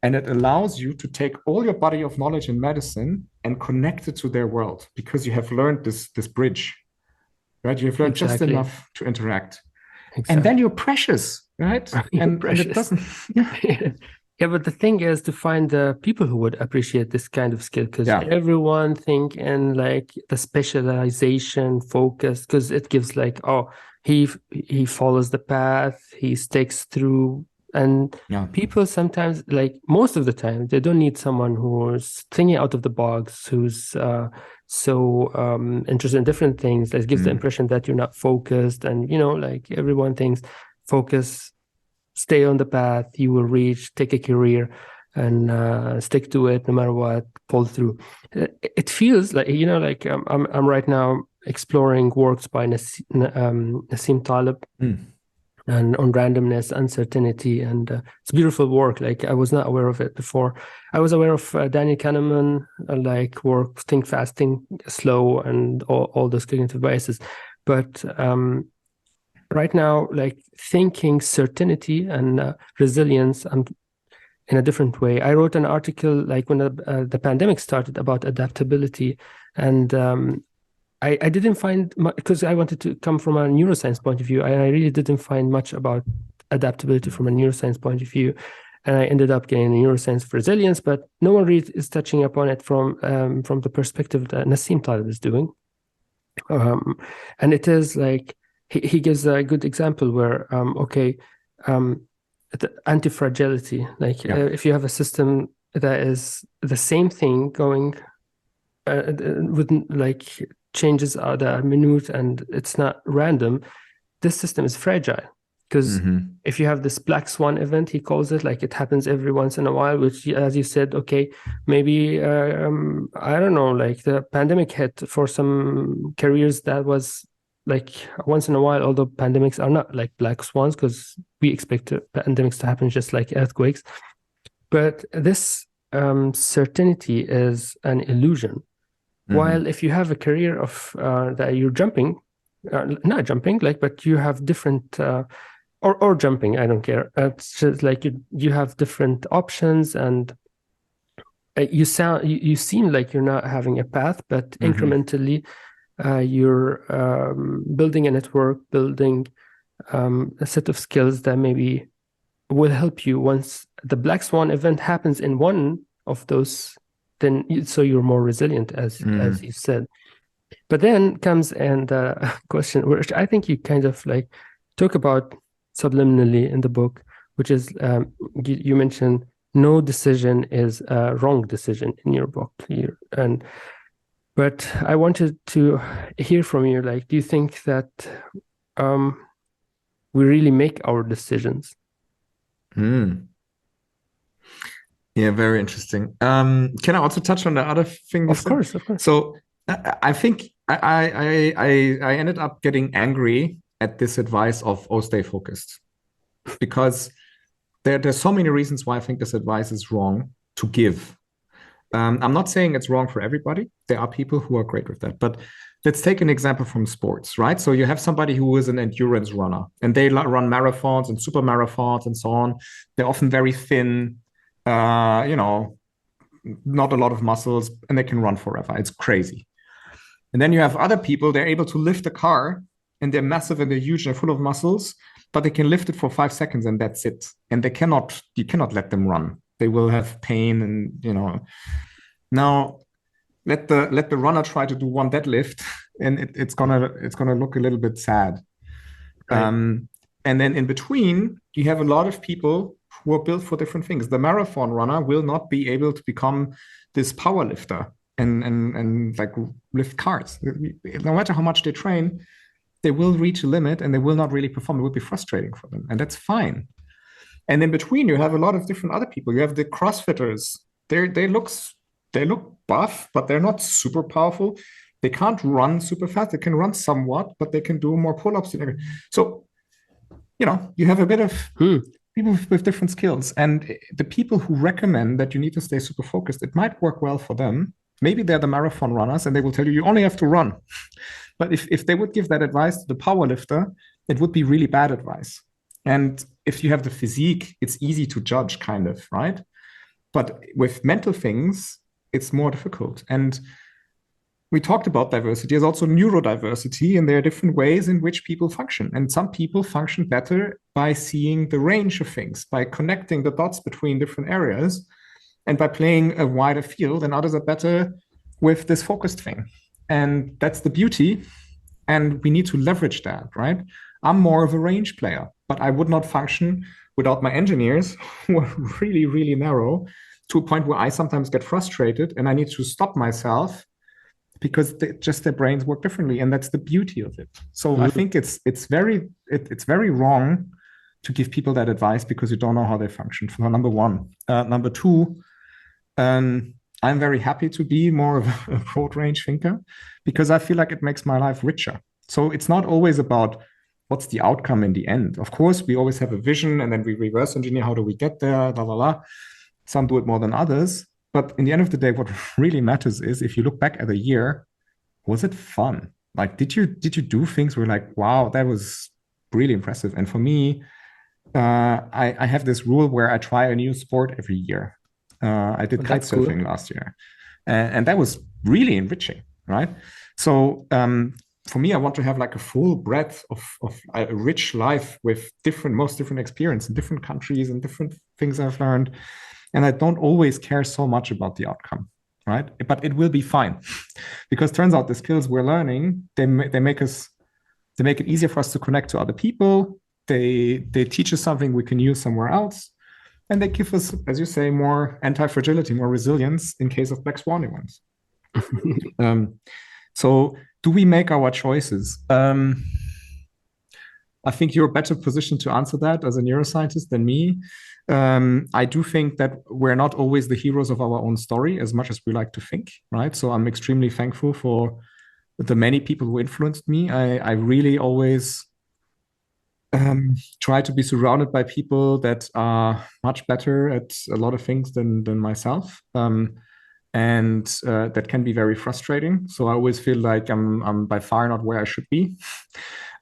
And it allows you to take all your body of knowledge in medicine and connect it to their world, because you have learned this bridge, right? You have learned just enough to interact. Exactly. And then you're precious, right? And it doesn't... Yeah, but the thing is to find the people who would appreciate this kind of skill, because everyone think in like the specialization focus, because it gives like, oh, he follows the path, he sticks through. And people sometimes, like most of the time, they don't need someone who's thinking out of the box, who's so interested in different things. That gives the impression that you're not focused. And, like everyone thinks focus, stay on the path, you will reach, take a career and stick to it no matter what, pull through. It feels like, like I'm right now exploring works by Nassim Taleb and on randomness, uncertainty, and it's beautiful work. Like I was not aware of it before. I was aware of Daniel Kahneman, like work, Think Fast, Think Slow, and all those cognitive biases. But right now, like thinking certainty and resilience and in a different way. I wrote an article like when the pandemic started about adaptability, and I didn't find much, because I wanted to come from a neuroscience point of view. I really didn't find much about adaptability from a neuroscience point of view. And I ended up getting a neuroscience of resilience, but no one really is touching upon it from the perspective that Nassim Taleb is doing. And it is like, he gives a good example where, the anti-fragility, like if you have a system that is the same thing going with like changes that are minute and it's not random, this system is fragile. Because if you have this black swan event, he calls it, like it happens every once in a while, which, as you said, okay, maybe, I don't know, like the pandemic hit for some careers that was like once in a while, although pandemics are not like black swans, because we expect pandemics to happen just like earthquakes. But this certainty is an illusion. While if you have a career of that you're jumping, not jumping, like, but you have different, or jumping, I don't care. It's just like you have different options, and you seem like you're not having a path, but incrementally you're building a network, building a set of skills that maybe will help you once the black swan event happens in one of those. Then so you're more resilient, as you said. But then comes a question which I think you kind of like talk about subliminally in the book, which is you mentioned no decision is a wrong decision in your book. But I wanted to hear from you, like, do you think that we really make our decisions? Yeah, very interesting. Can I also touch on the other thing you said? Of course. So I think I ended up getting angry at this advice of, oh, stay focused, because there's so many reasons why I think this advice is wrong to give. I'm not saying it's wrong for everybody. There are people who are great with that. But let's take an example from sports, right? So you have somebody who is an endurance runner and they run marathons and super marathons and so on. They're often very thin, you know, not a lot of muscles, and they can run forever. It's crazy. And then you have other people, they're able to lift a car and they're massive and they're huge and they're full of muscles, but they can lift it for 5 seconds and that's it. And you cannot let them run. They will have pain and, you know, now let the runner try to do one deadlift and it's gonna look a little bit sad. Right. And then in between, you have a lot of people who are built for different things. The marathon runner will not be able to become this power lifter and like lift cars. No matter how much they train, they will reach a limit and they will not really perform. It will be frustrating for them, and that's fine. And in between, you have a lot of different other people. You have the CrossFitters. They look buff, but they're not super powerful. They can't run super fast. They can run somewhat, but they can do more pull-ups. So, you know, you have a bit of people with different skills. And the people who recommend that you need to stay super focused, it might work well for them. Maybe they're the marathon runners and they will tell you, you only have to run. But if they would give that advice to the power lifter, it would be really bad advice. And if you have the physique, it's easy to judge, kind of, right? But with mental things, it's more difficult. And we talked about diversity. There's also neurodiversity, and there are different ways in which people function. And some people function better by seeing the range of things, by connecting the dots between different areas, and by playing a wider field. And others are better with this focused thing. And that's the beauty. And we need to leverage that, right? I'm more of a range player, but I would not function without my engineers who are really, really narrow, to a point where I sometimes get frustrated and I need to stop myself because their brains work differently, and that's the beauty of it. So I think it's very wrong to give people that advice because you don't know how they function. For number one, number two, I'm very happy to be more of a broad range thinker because I feel like it makes my life richer. So it's not always about what's the outcome in the end. Of course, we always have a vision and then we reverse engineer. How do we get there? La la la. Some do it more than others. But in the end of the day, what really matters is if you look back at a year, was it fun? Like, did you do things where like, wow, that was really impressive? And for me, I have this rule where I try a new sport every year. I did kite surfing last year, and that was really enriching, right? So for me, I want to have like a full breadth of a rich life with most different experience in different countries and different things I've learned. And I don't always care so much about the outcome, right? But it will be fine because turns out the skills we're learning, they make it easier for us to connect to other people. They teach us something we can use somewhere else. And they give us, as you say, more anti-fragility, more resilience in case of black swan events. So do we make our choices? I think you're better positioned to answer that as a neuroscientist than me. I do think that we're not always the heroes of our own story as much as we like to think, right? So I'm extremely thankful for the many people who influenced me. I really always try to be surrounded by people that are much better at a lot of things than myself. And that can be very frustrating. So I always feel like I'm by far not where I should be.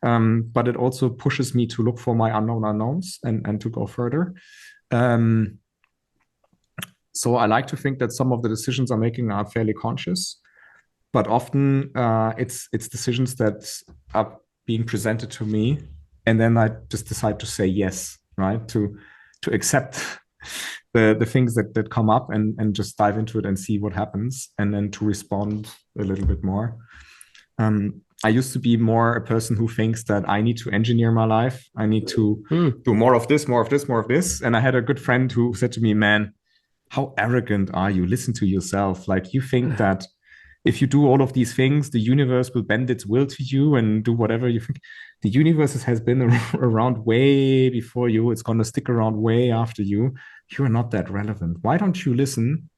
But it also pushes me to look for my unknown unknowns and to go further. So I like to think that some of the decisions I'm making are fairly conscious, but often it's decisions that are being presented to me, and then I just decide to say yes, right? To accept the things that come up and just dive into it and see what happens, and then to respond a little bit more. I used to be more a person who thinks that I need to engineer my life. I need to do more of this, more of this, more of this. And I had a good friend who said to me, man, how arrogant are you? Listen to yourself. Like, you think that if you do all of these things, the universe will bend its will to you and do whatever you think. The universe has been around way before you. It's going to stick around way after you. You are not that relevant. Why don't you listen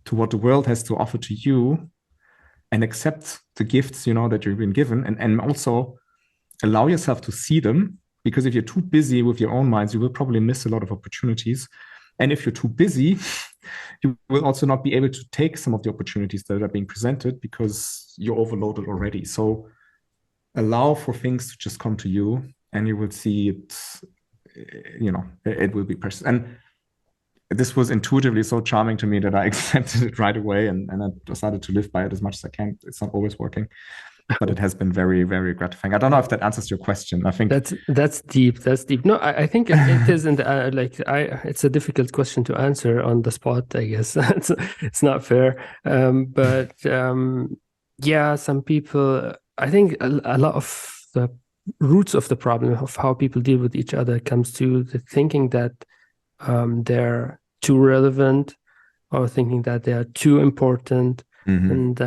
to what the world has to offer to you and accept the gifts, that you've been given, and also allow yourself to see them? Because if you're too busy with your own minds, you will probably miss a lot of opportunities. And if you're too busy, you will also not be able to take some of the opportunities that are being presented because you're overloaded already. So allow for things to just come to you, and you will see it, it will be precious. And this was intuitively so charming to me that I accepted it right away, and I decided to live by it as much as I can. It's not always working, but it has been very, very gratifying. I don't know if that answers your question. I think that's deep. That's deep. No, I think it isn't. It's a difficult question to answer on the spot, I guess. It's not fair. Yeah, some people. I think a lot of the roots of the problem of how people deal with each other comes to the thinking that they're too relevant, or thinking that they are too important, and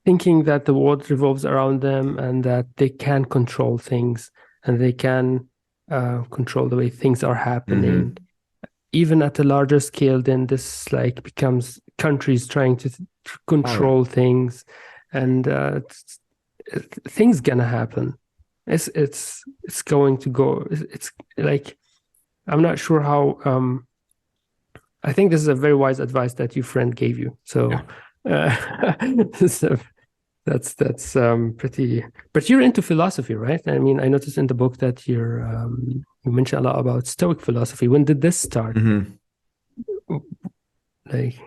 thinking that the world revolves around them and that they can control things and they can control the way things are happening. Even at a larger scale, then this becomes countries trying to control things, and things gonna happen. It's going to go. It's like, I'm not sure how. I think this is a very wise advice that your friend gave you. So, so that's pretty. But you're into philosophy, right? I mean, I noticed in the book that you mentioned a lot about Stoic philosophy. When did this start? I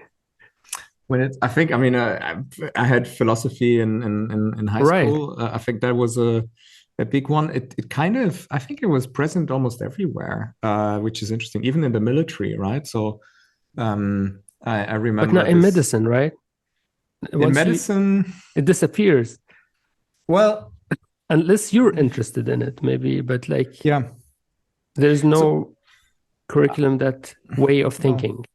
had philosophy in high school. I think that was a big one. It kind of, I think it was present almost everywhere, which is interesting, even in the military, right? So I remember. But not in medicine, right? In medicine, it disappears. Well, unless you're interested in it, maybe. But there's no curriculum, that way of thinking.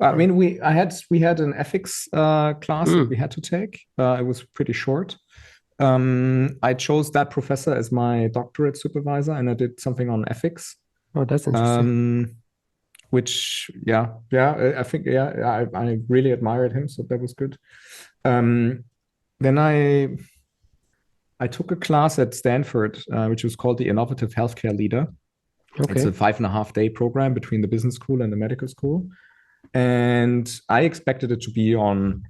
I mean, we had an ethics class that we had to take. It was pretty short. I chose that professor as my doctorate supervisor, and I did something on ethics. Oh, that's interesting. Which, I think, I really admired him, so that was good. Then I took a class at Stanford, which was called the Innovative Healthcare Leader. Okay. It's a 5.5-day program between the business school and the medical school. And I expected it to be on,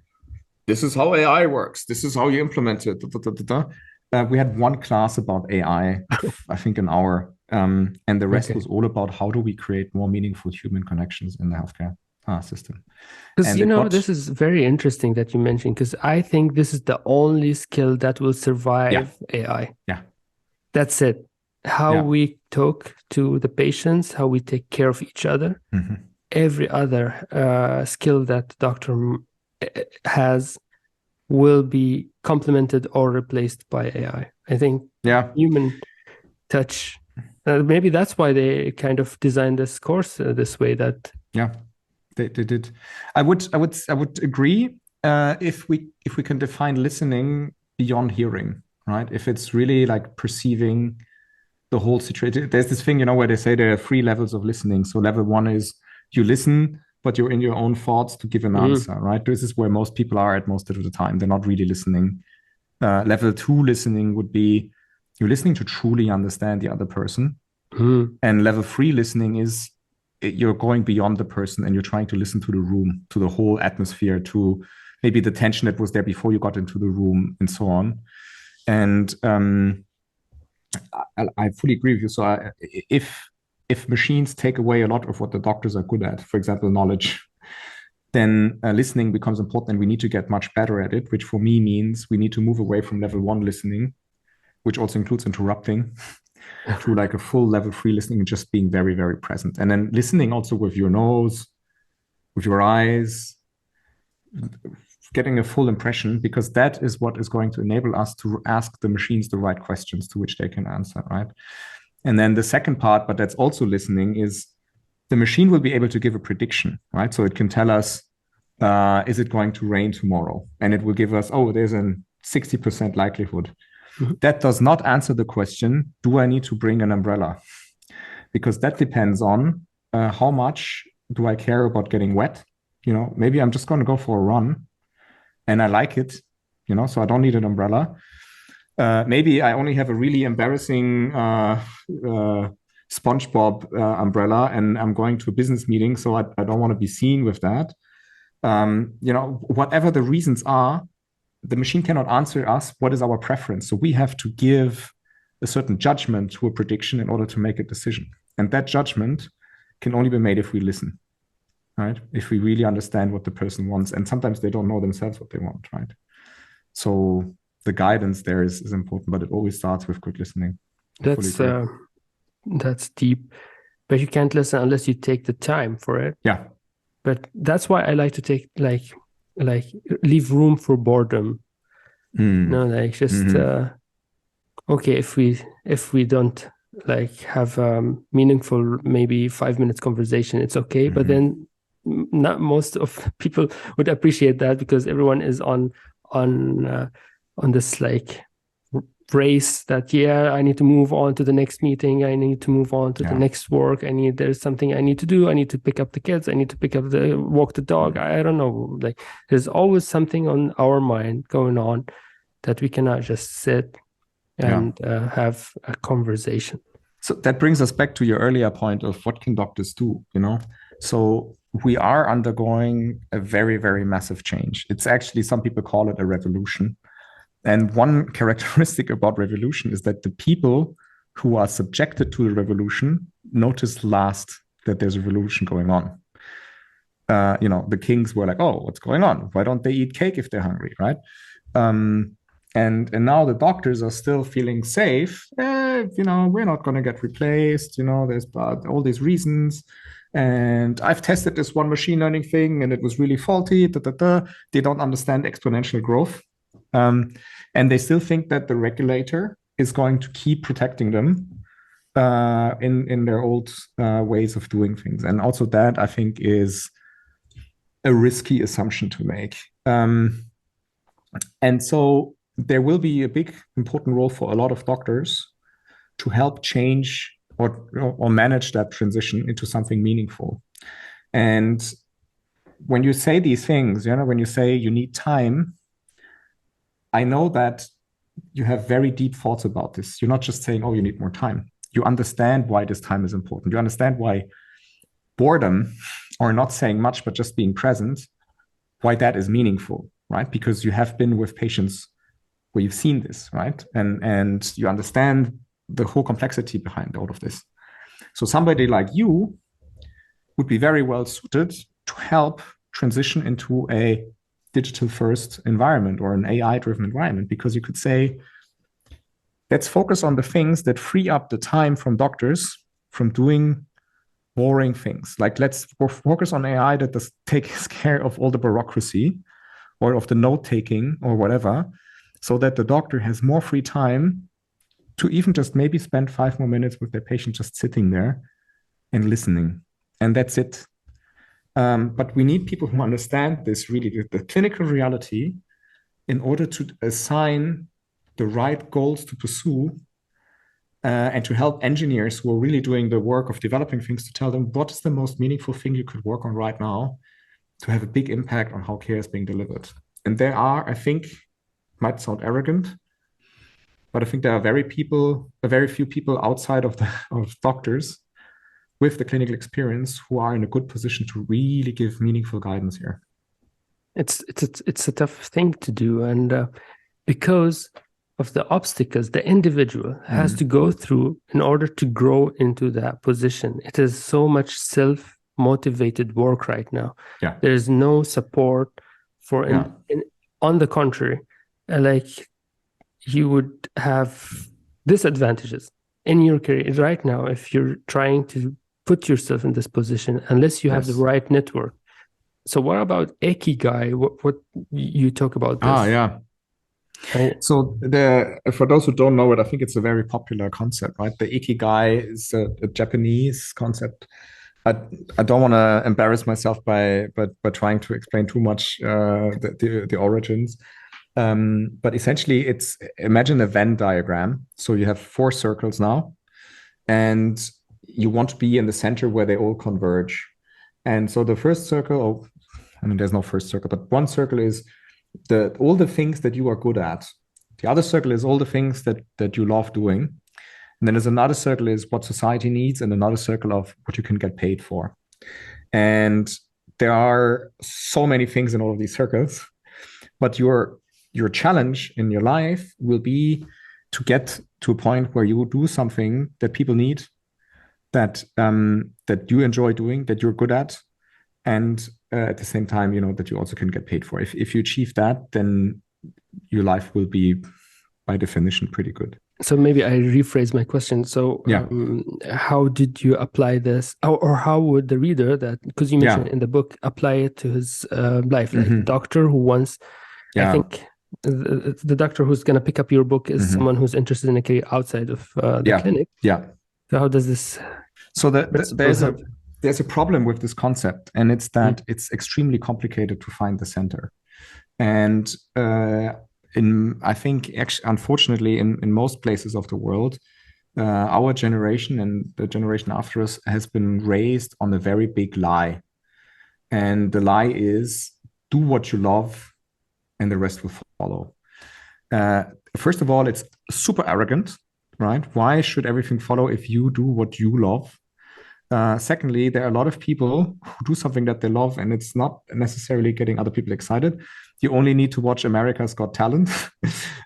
this is how AI works. This is how you implement it. We had one class about AI, I think an hour. And the rest was all about how do we create more meaningful human connections in the healthcare system. Because, this is very interesting that you mentioned, because I think this is the only skill that will survive AI. Yeah. That's it. How we talk to the patients, how we take care of each other. Every other skill that the doctor has will be complemented or replaced by AI. I think human touch. Maybe that's why they kind of designed this course this way. That they did. I would agree if we can define listening beyond hearing, right? If it's really like perceiving the whole situation. There's this thing, where they say there are 3 levels of listening. So level 1 is you listen, but you're in your own thoughts to give an answer, right? This is where most people are at most of the time. They're not really listening. Level 2 listening would be you're listening to truly understand the other person. And level 3 listening is you're going beyond the person and you're trying to listen to the room, to the whole atmosphere, to maybe the tension that was there before you got into the room and so on. And I fully agree with you. So if machines take away a lot of what the doctors are good at, for example, knowledge, then listening becomes important, and we need to get much better at it, which for me means we need to move away from level 1 listening, which also includes interrupting, to like a full level 3 listening and just being very, very present. And then listening also with your nose, with your eyes, getting a full impression, because that is what is going to enable us to ask the machines the right questions to which they can answer, right? And then the second part, but that's also listening, is the machine will be able to give a prediction, right? So it can tell us, is it going to rain tomorrow? And it will give us, oh, there's a 60% likelihood. Mm-hmm. That does not answer the question, do I need to bring an umbrella? Because that depends on how much do I care about getting wet? Maybe I'm just going to go for a run and I like it, so I don't need an umbrella. Maybe I only have a really embarrassing SpongeBob umbrella and I'm going to a business meeting, so I don't want to be seen with that. Whatever the reasons are, the machine cannot answer us what is our preference. So we have to give a certain judgment to a prediction in order to make a decision. And that judgment can only be made if we listen, right? If we really understand what the person wants. And sometimes they don't know themselves what they want, right? So the guidance there is important, but it always starts with good listening. That's deep, but you can't listen unless you take the time for it. Yeah. But that's why I like to take like leave room for boredom. Okay, if we don't have meaningful maybe 5 minutes conversation, it's okay. But then not most of people would appreciate that, because everyone is on this race that I need to move on to the next meeting, I need to move on to the next work, there's something I need to do, I need to pick up the kids, I need to walk the dog. I don't know, there's always something on our mind going on that we cannot just sit and have a conversation. So that brings us back to your earlier point of what can doctors do, So we are undergoing a very, very massive change. It's actually, some people call it a revolution. And one characteristic about revolution is that the people who are subjected to the revolution notice last that there's a revolution going on. The kings were like, oh, what's going on? Why don't they eat cake if they're hungry, right? And now the doctors are still feeling safe. We're not going to get replaced. There's all these reasons. And I've tested this one machine learning thing and it was really faulty. They don't understand exponential growth. And they still think that the regulator is going to keep protecting them in their old ways of doing things. And also that, I think, is a risky assumption to make. And so there will be a big, important role for a lot of doctors to help change or manage that transition into something meaningful. And when you say these things, when you say you need time, I know that you have very deep thoughts about this. You're not just saying, oh, you need more time. You understand why this time is important. You understand why boredom, or not saying much, but just being present, why that is meaningful, right? Because you have been with patients where you've seen this, right? And you understand the whole complexity behind all of this. So somebody like you would be very well suited to help transition into a digital first environment or an AI driven environment, because you could say, let's focus on the things that free up the time from doctors from doing boring things. Like, let's focus on AI that takes care of all the bureaucracy or of the note taking or whatever, so that the doctor has more free time to even just maybe spend 5 more minutes with their patient, just sitting there and listening. And that's it. But we need people who understand this, really, the clinical reality, in order to assign the right goals to pursue and to help engineers who are really doing the work of developing things to tell them what is the most meaningful thing you could work on right now to have a big impact on how care is being delivered. And there are, I think, might sound arrogant, but I think there are very few people outside of doctors with the clinical experience who are in a good position to really give meaningful guidance here. It's a tough thing to do, and because of the obstacles the individual has to go through in order to grow into that position. It is so much self-motivated work right now. Yeah. There's no support for on the contrary, you would have disadvantages in your career right now if you're trying to put yourself in this position, unless you have the right network. So what about Ikigai? What you talk about this? Yeah. Right. So for those who don't know it, I think it's a very popular concept, right? The Ikigai is a Japanese concept I don't want to embarrass myself by trying to explain too much the origins. But essentially, imagine a Venn diagram. So you have 4 circles now, and you want to be in the center where they all converge. And so the first circle, there's no first circle, but one circle is all the things that you are good at. The other circle is all the things that you love doing. And then there's another circle is what society needs, and another circle of what you can get paid for. And there are so many things in all of these circles, but your challenge in your life will be to get to a point where you do something that people need, that you enjoy doing, that you're good at, and at the same time, that you also can get paid for. If you achieve that, then your life will be, by definition, pretty good. So maybe I rephrase my question. So how did you apply this, or how would the reader because you mentioned in the book, apply it to his life, like a doctor who wants, I think the doctor who's going to pick up your book is someone who's interested in a career outside of the clinic. Yeah. So how does this? So there's a problem with this concept, and it's that it's extremely complicated to find the center. And I think, unfortunately, in most places of the world, our generation and the generation after us has been raised on a very big lie. And the lie is, do what you love and the rest will follow. First of all, it's super arrogant, right? Why should everything follow if you do what you love? Secondly, there are a lot of people who do something that they love, and it's not necessarily getting other people excited. You only need to watch America's Got Talent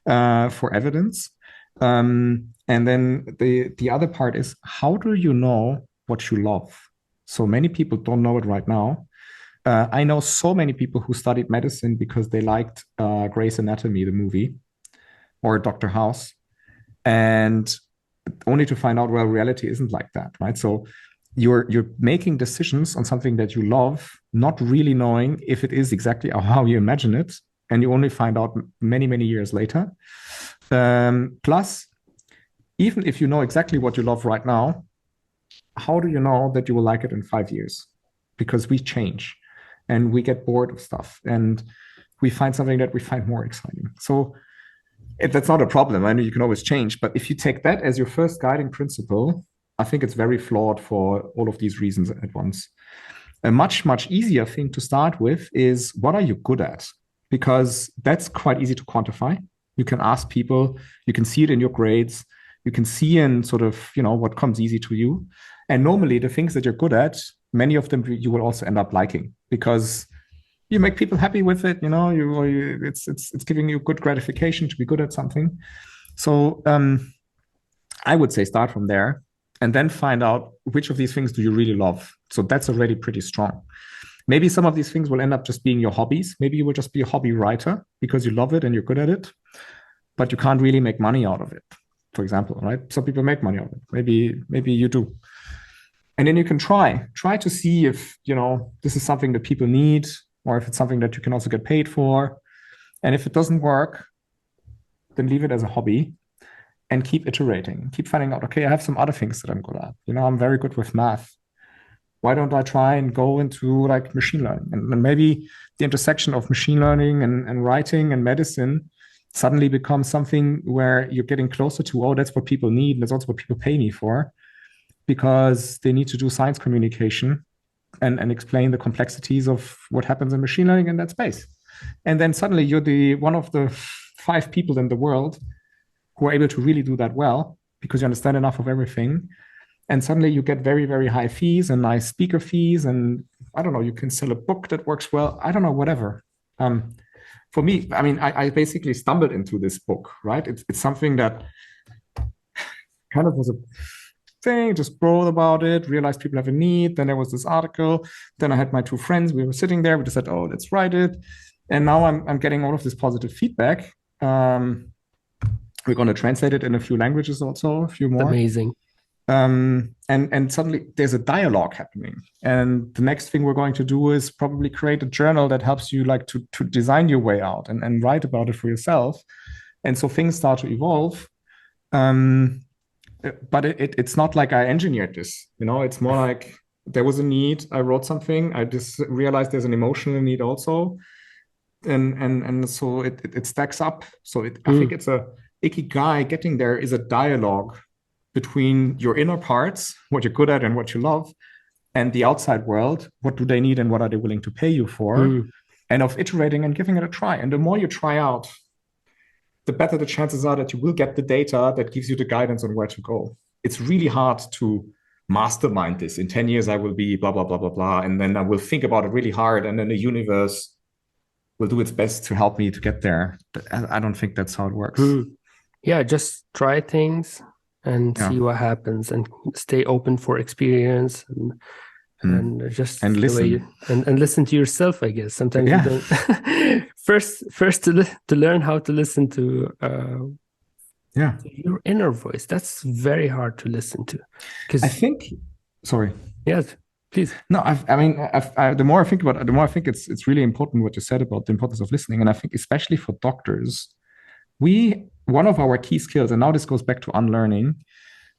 for evidence. And then the other part is, how do you know what you love? So many people don't know it right now. I know so many people who studied medicine because they liked Grey's Anatomy, the movie, or Dr. House, and only to find out, well, reality isn't like that, right? So you're making decisions on something that you love, not really knowing if it is exactly how you imagine it, and you only find out many, many years later. Plus, even if you know exactly what you love right now, how do you know that you will like it in 5 years? Because we change, and we get bored of stuff, and we find something that we find more exciting. So that's not a problem. I know you can always change, but if you take that as your first guiding principle, I think it's very flawed for all of these reasons at once. A much, much easier thing to start with is, what are you good at? Because that's quite easy to quantify. You can ask people, you can see it in your grades, you can see in sort of, what comes easy to you. And normally the things that you're good at, many of them you will also end up liking, because you make people happy with it. It's giving you good gratification to be good at something. So I would say start from there, and then find out which of these things do you really love. So that's already pretty strong. Maybe some of these things will end up just being your hobbies. Maybe you will just be a hobby writer because you love it and you're good at it, but you can't really make money out of it, for example, right? Some people make money out of it. Maybe you do. And then you can try to see if, this is something that people need, or if it's something that you can also get paid for. And if it doesn't work, then leave it as a hobby and keep iterating, keep finding out, okay, I have some other things that I'm good at. I'm very good with math. Why don't I try and go into like machine learning? And maybe the intersection of machine learning and writing and medicine suddenly becomes something where you're getting closer to, oh, that's what people need. And that's also what people pay me for, because they need to do science communication and explain the complexities of what happens in machine learning in that space. And then suddenly you're one of the 5 people in the world who are able to really do that well, because you understand enough of everything. And suddenly you get very, very high fees and nice speaker fees. And I don't know, you can sell a book that works well. I don't know, whatever. For me, I basically stumbled into this book, right? It's something that kind of was a thing, just wrote about it, realized people have a need. Then there was this article. Then I had my 2 friends. We were sitting there. We just said, oh, let's write it. And now I'm getting all of this positive feedback. We're going to translate it in a few languages also, a few more. Amazing. And suddenly there's a dialogue happening. And the next thing we're going to do is probably create a journal that helps you like to design your way out and write about it for yourself. And so things start to evolve. But it's not like I engineered this, it's more like there was a need. I wrote something. I just realized there's an emotional need also, and so it stacks up. So I think it's a ikigai. Getting there is a dialogue between your inner parts, what you're good at and what you love, and the outside world. What do they need and what are they willing to pay you for? And of iterating and giving it a try. And the more you try out, the better the chances are that you will get the data that gives you the guidance on where to go. It's really hard to mastermind this. In 10 years, I will be blah, blah, blah, blah, blah. And then I will think about it really hard. And then the universe will do its best to help me to get there. But I don't think that's how it works. Yeah, just try things and see what happens, and stay open for experience, and just and listen and listen to yourself, I guess. Sometimes you don't first to learn how to listen to your inner voice. That's very hard to listen to, because I think yes, please. No, the more I think about it, the more I think it's really important what you said about the importance of listening. And I think especially for doctors, one of our key skills, and now this goes back to unlearning,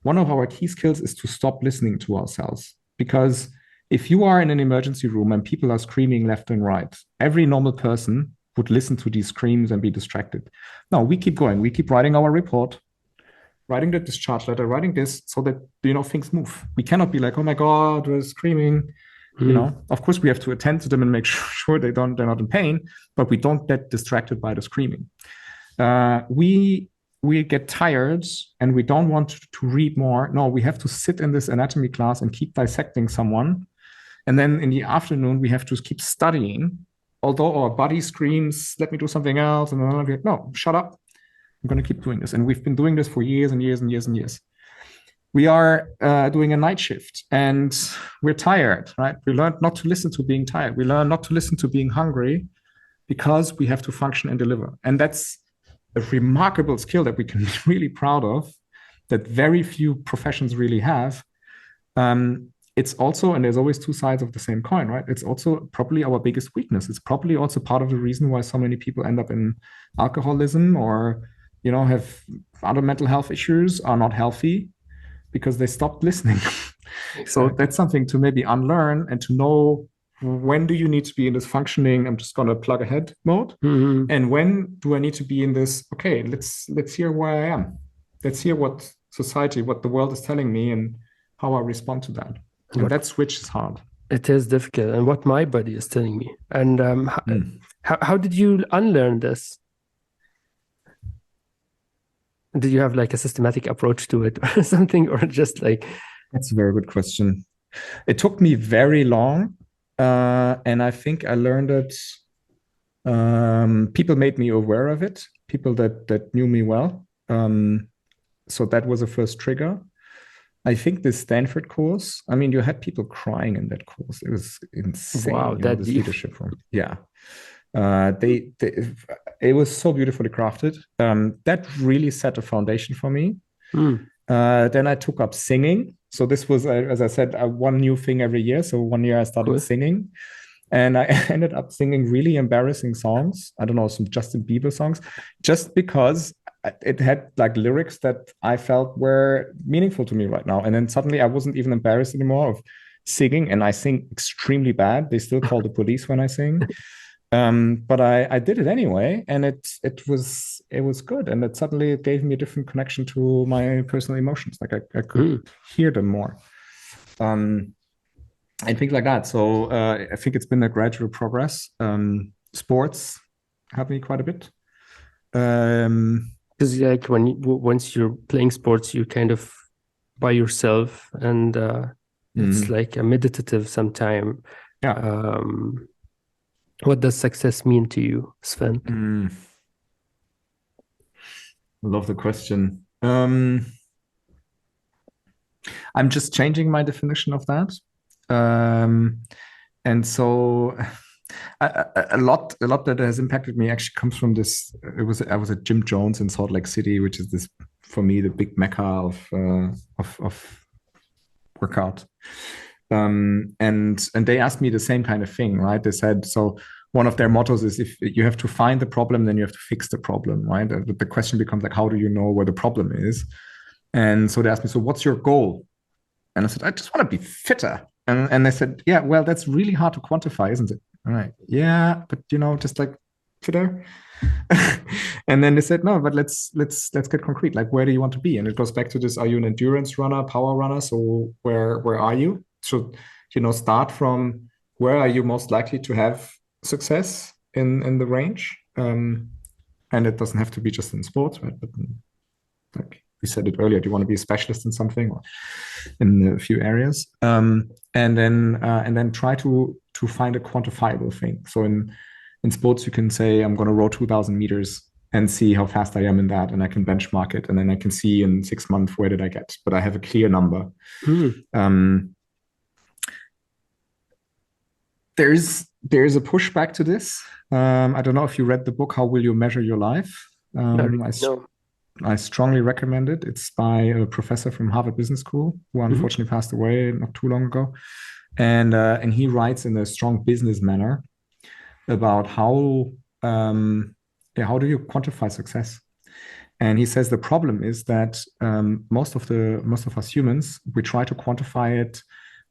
one of our key skills is to stop listening to ourselves. Because if you are in an emergency room and people are screaming left and right, every normal person would listen to these screams and be distracted. No, we keep going. We keep writing our report, writing the discharge letter, writing this, so that, things move. We cannot be like, oh my God, we're screaming. Of course we have to attend to them and make sure they're not in pain, but we don't get distracted by the screaming. We get tired and we don't want to read more. No, we have to sit in this anatomy class and keep dissecting someone. And then in the afternoon, we have to keep studying, although our body screams, let me do something else. And then we're like, no, shut up. I'm going to keep doing this. And we've been doing this for years and years and years and years. We are doing a night shift and we're tired, right? We learned not to listen to being tired. We learn not to listen to being hungry, because we have to function and deliver. And that's a remarkable skill that we can be really proud of, that very few professions really have. It's also, and there's always two sides of the same coin, right? It's also probably our biggest weakness. It's probably also part of the reason why so many people end up in alcoholism or, have other mental health issues, are not healthy, because they stopped listening. Exactly. So that's something to maybe unlearn, and to know, when do you need to be in this functioning, I'm just going to plug ahead mode? And when do I need to be in this, okay, let's hear where I am. Let's hear what society, what the world is telling me, and how I respond to that. That switch is hard. It is difficult, and what my body is telling me. And how did you unlearn this? Did you have like a systematic approach to it or something, or just like? That's a very good question. It took me very long. And I think I learned it. People made me aware of it, people that knew me well. So that was the first trigger. I think the Stanford course, you had people crying in that course. It was insane. Wow, that leadership from. Yeah. It was so beautifully crafted. That really set a foundation for me. Then I took up singing. So this was, as I said, one new thing every year. So one year I started singing, and I ended up singing really embarrassing songs. I don't know, some Justin Bieber songs, just because it had like lyrics that I felt were meaningful to me right now. And then suddenly I wasn't even embarrassed anymore of singing, and I sing extremely bad. They still call the police when I sing. But I did it anyway, and it was good, and it suddenly gave me a different connection to my personal emotions. Like I could hear them more, and things like that. So I think it's been a gradual progress. Sports helped me quite a bit, because like once you're playing sports, you're kind of by yourself, and it's like a meditative sometime. Yeah. What does success mean to you, Sven? I love the question. I'm just changing my definition of that. And so a lot that has impacted me actually comes from this. I was at Jim Jones in Salt Lake City, which is this, for me, the big mecca of workout. And they asked me the same kind of thing, right? They said, so one of their mottos is, if you have to find the problem, then you have to fix the problem, right? The question becomes like, how do you know where the problem is? And so they asked me, so what's your goal? And I said, I just want to be fitter. And they said, yeah, well, that's really hard to quantify, isn't it? All right. Yeah, but just like Twitter. And then they said, no, but let's get concrete. Like, where do you want to be? And it goes back to this: are you an endurance runner, power runner? So where are you? So start from where are you most likely to have success in the range. And it doesn't have to be just in sports, right? But like we said it earlier, do you want to be a specialist in something or in a few areas? And then try to find a quantifiable thing. So in sports, you can say, I'm going to row 2,000 meters and see how fast I am in that. And I can benchmark it. And then I can see in 6 months, where did I get? But I have a clear number. There's a pushback to this. I don't know if you read the book, How Will You Measure Your Life? No. I strongly recommend it. It's by a professor from Harvard Business School who unfortunately passed away not too long ago. And he writes in a strong business manner about how do you quantify success? And he says the problem is that most of us humans, we try to quantify it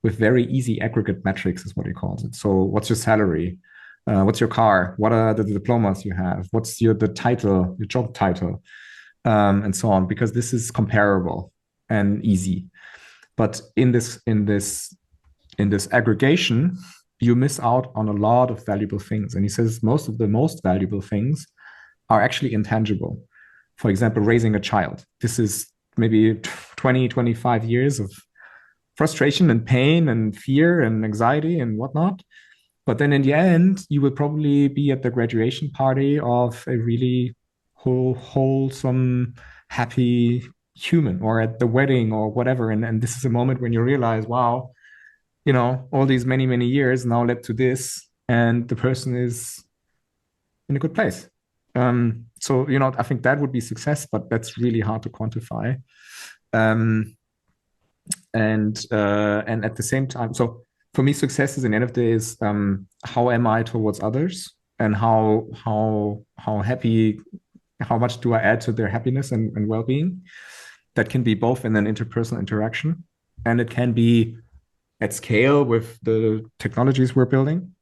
with very easy aggregate metrics, is what he calls it. So what's your salary? What's your car? What are the diplomas you have? What's the title, your job title? And so on, because this is comparable and easy. But in this aggregation, you miss out on a lot of valuable things. And he says most of the most valuable things are actually intangible. For example, raising a child. This is maybe 20, 25 years of frustration and pain and fear and anxiety and whatnot. But then in the end, you will probably be at the graduation party of a really wholesome, happy human, or at the wedding or whatever. And this is a moment when you realize, wow, all these many, many years now led to this, and the person is in a good place. So, I think that would be success, but that's really hard to quantify. And at the same time, so for me, success is, in the end of the day, is how am I towards others, and how happy, how much do I add to their happiness and well-being? That can be both in an interpersonal interaction, and it can be at scale with the technologies we're building,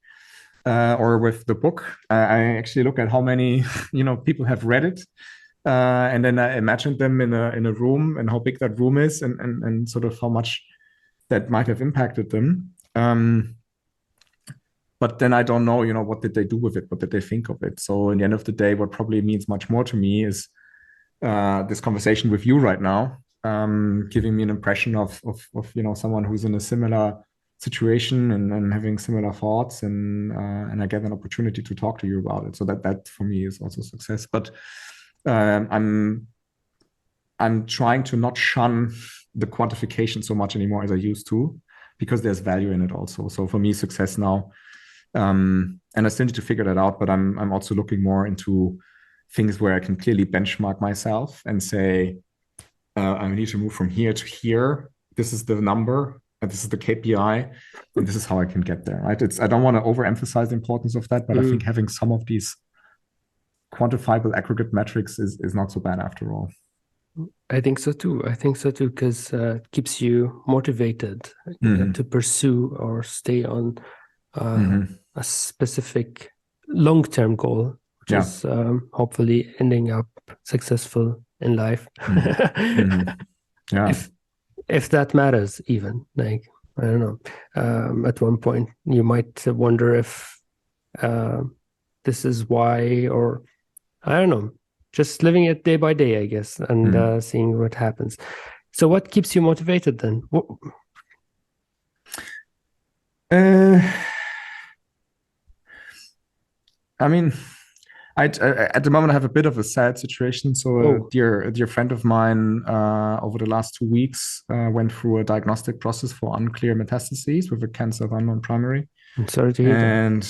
or with the book. I actually look at how many people have read it, and then I imagined them in a room, and how big that room is, and sort of how much that might have impacted them. But then I don't know, what did they do with it? What did they think of it? So in the end of the day, what probably means much more to me is this conversation with you right now, giving me an impression of someone who's in a similar situation and having similar thoughts, and I get an opportunity to talk to you about it. So that for me is also success. But I'm trying to not shun the quantification so much anymore as I used to, because there's value in it also. So for me, success now, and I still need to figure that out, but I'm also looking more into things where I can clearly benchmark myself and say, I need to move from here to here. This is the number, and this is the KPI, and this is how I can get there. Right? I don't want to overemphasize the importance of that, but I think having some of these quantifiable aggregate metrics is not so bad after all. I think so too, because it keeps you motivated to pursue or stay on a specific long-term goal, which is hopefully ending up successful in life. Yeah. If that matters, even, like, I don't know, at one point you might wonder if this is why, or I don't know, just living it day by day, I guess, and seeing what happens. So what keeps you motivated then? I mean, at the moment I have a bit of a sad situation. So a dear friend of mine over the last 2 weeks went through a diagnostic process for unclear metastases with a cancer of unknown primary. I'm sorry to hear that. And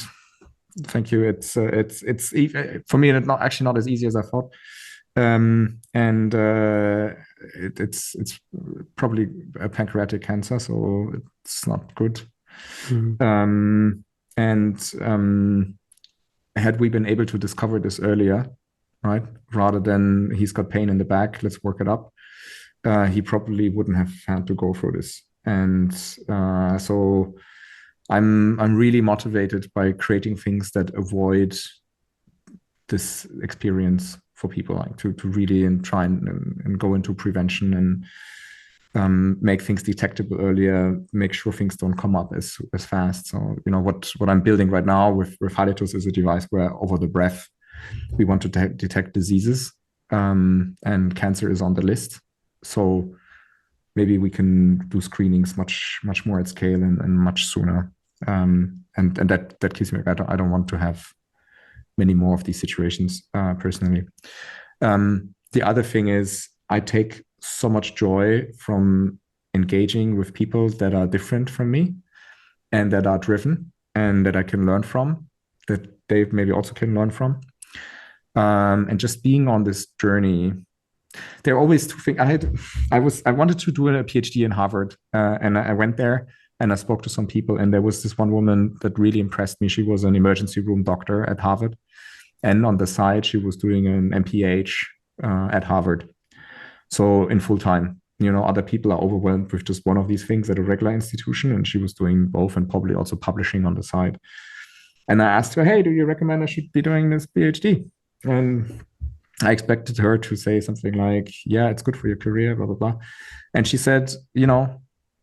thank you. It's for me not as easy as I thought. It's probably a pancreatic cancer, so it's not good. Had we been able to discover this earlier, right, rather than he's got pain in the back, let's work it up, he probably wouldn't have had to go through this. And so I'm really motivated by creating things that avoid this experience for people, like to really and try and go into prevention and make things detectable earlier, make sure things don't come up as fast. So, what I'm building right now with Halitus is a device where over the breath, we want to detect diseases, and cancer is on the list. So maybe we can do screenings much more at scale and much sooner. And that keeps me, I don't want to have many more of these situations personally. The other thing is I take so much joy from engaging with people that are different from me and that are driven and that I can learn from, that they maybe also can learn from. And just being on this journey, there are always two things. I wanted to do a PhD in Harvard, and I went there and I spoke to some people, and there was this one woman that really impressed me. She was an emergency room doctor at Harvard, and on the side, she was doing an MPH at Harvard. So in full time, other people are overwhelmed with just one of these things at a regular institution, and she was doing both and probably also publishing on the side. And I asked her, hey, do you recommend I should be doing this PhD? And I expected her to say something like, yeah, it's good for your career, blah, blah, blah. And she said,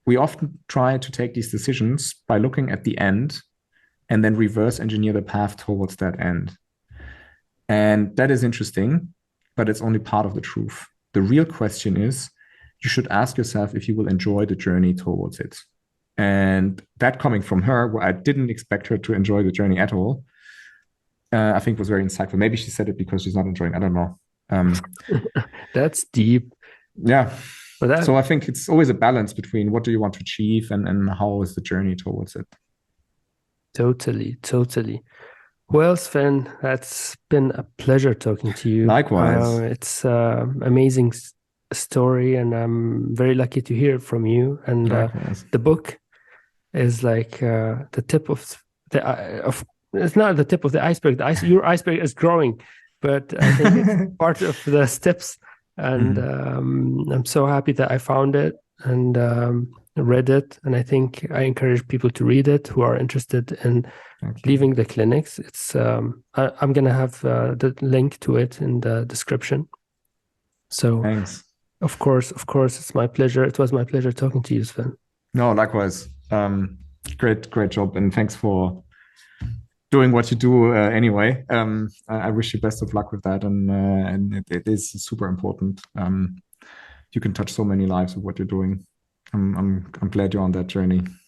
we often try to take these decisions by looking at the end and then reverse engineer the path towards that end. And that is interesting, but it's only part of the truth. The real question is, you should ask yourself if you will enjoy the journey towards it. And that coming from her, where I didn't expect her to enjoy the journey at all, I think was very insightful. Maybe she said it because she's not enjoying, I don't know. That's deep. Yeah. So I think it's always a balance between what do you want to achieve and how is the journey towards it. Totally. Well, Sven, that's been a pleasure talking to you. Likewise. It's amazing story, and I'm very lucky to hear it from you. And the book is like the tip of it's not the tip of the iceberg. Your iceberg is growing, but I think it's part of the steps. And I'm so happy that I found it and read it. And I think I encourage people to read it who are interested in leaving the clinics. It's I'm going to have the link to it in the description. So thanks. Of course, it's my pleasure. It was my pleasure talking to you, Sven. No, likewise. Great job. And thanks for doing what you do anyway. I wish you best of luck with that. And it is super important. You can touch so many lives with what you're doing. I'm glad you're on that journey.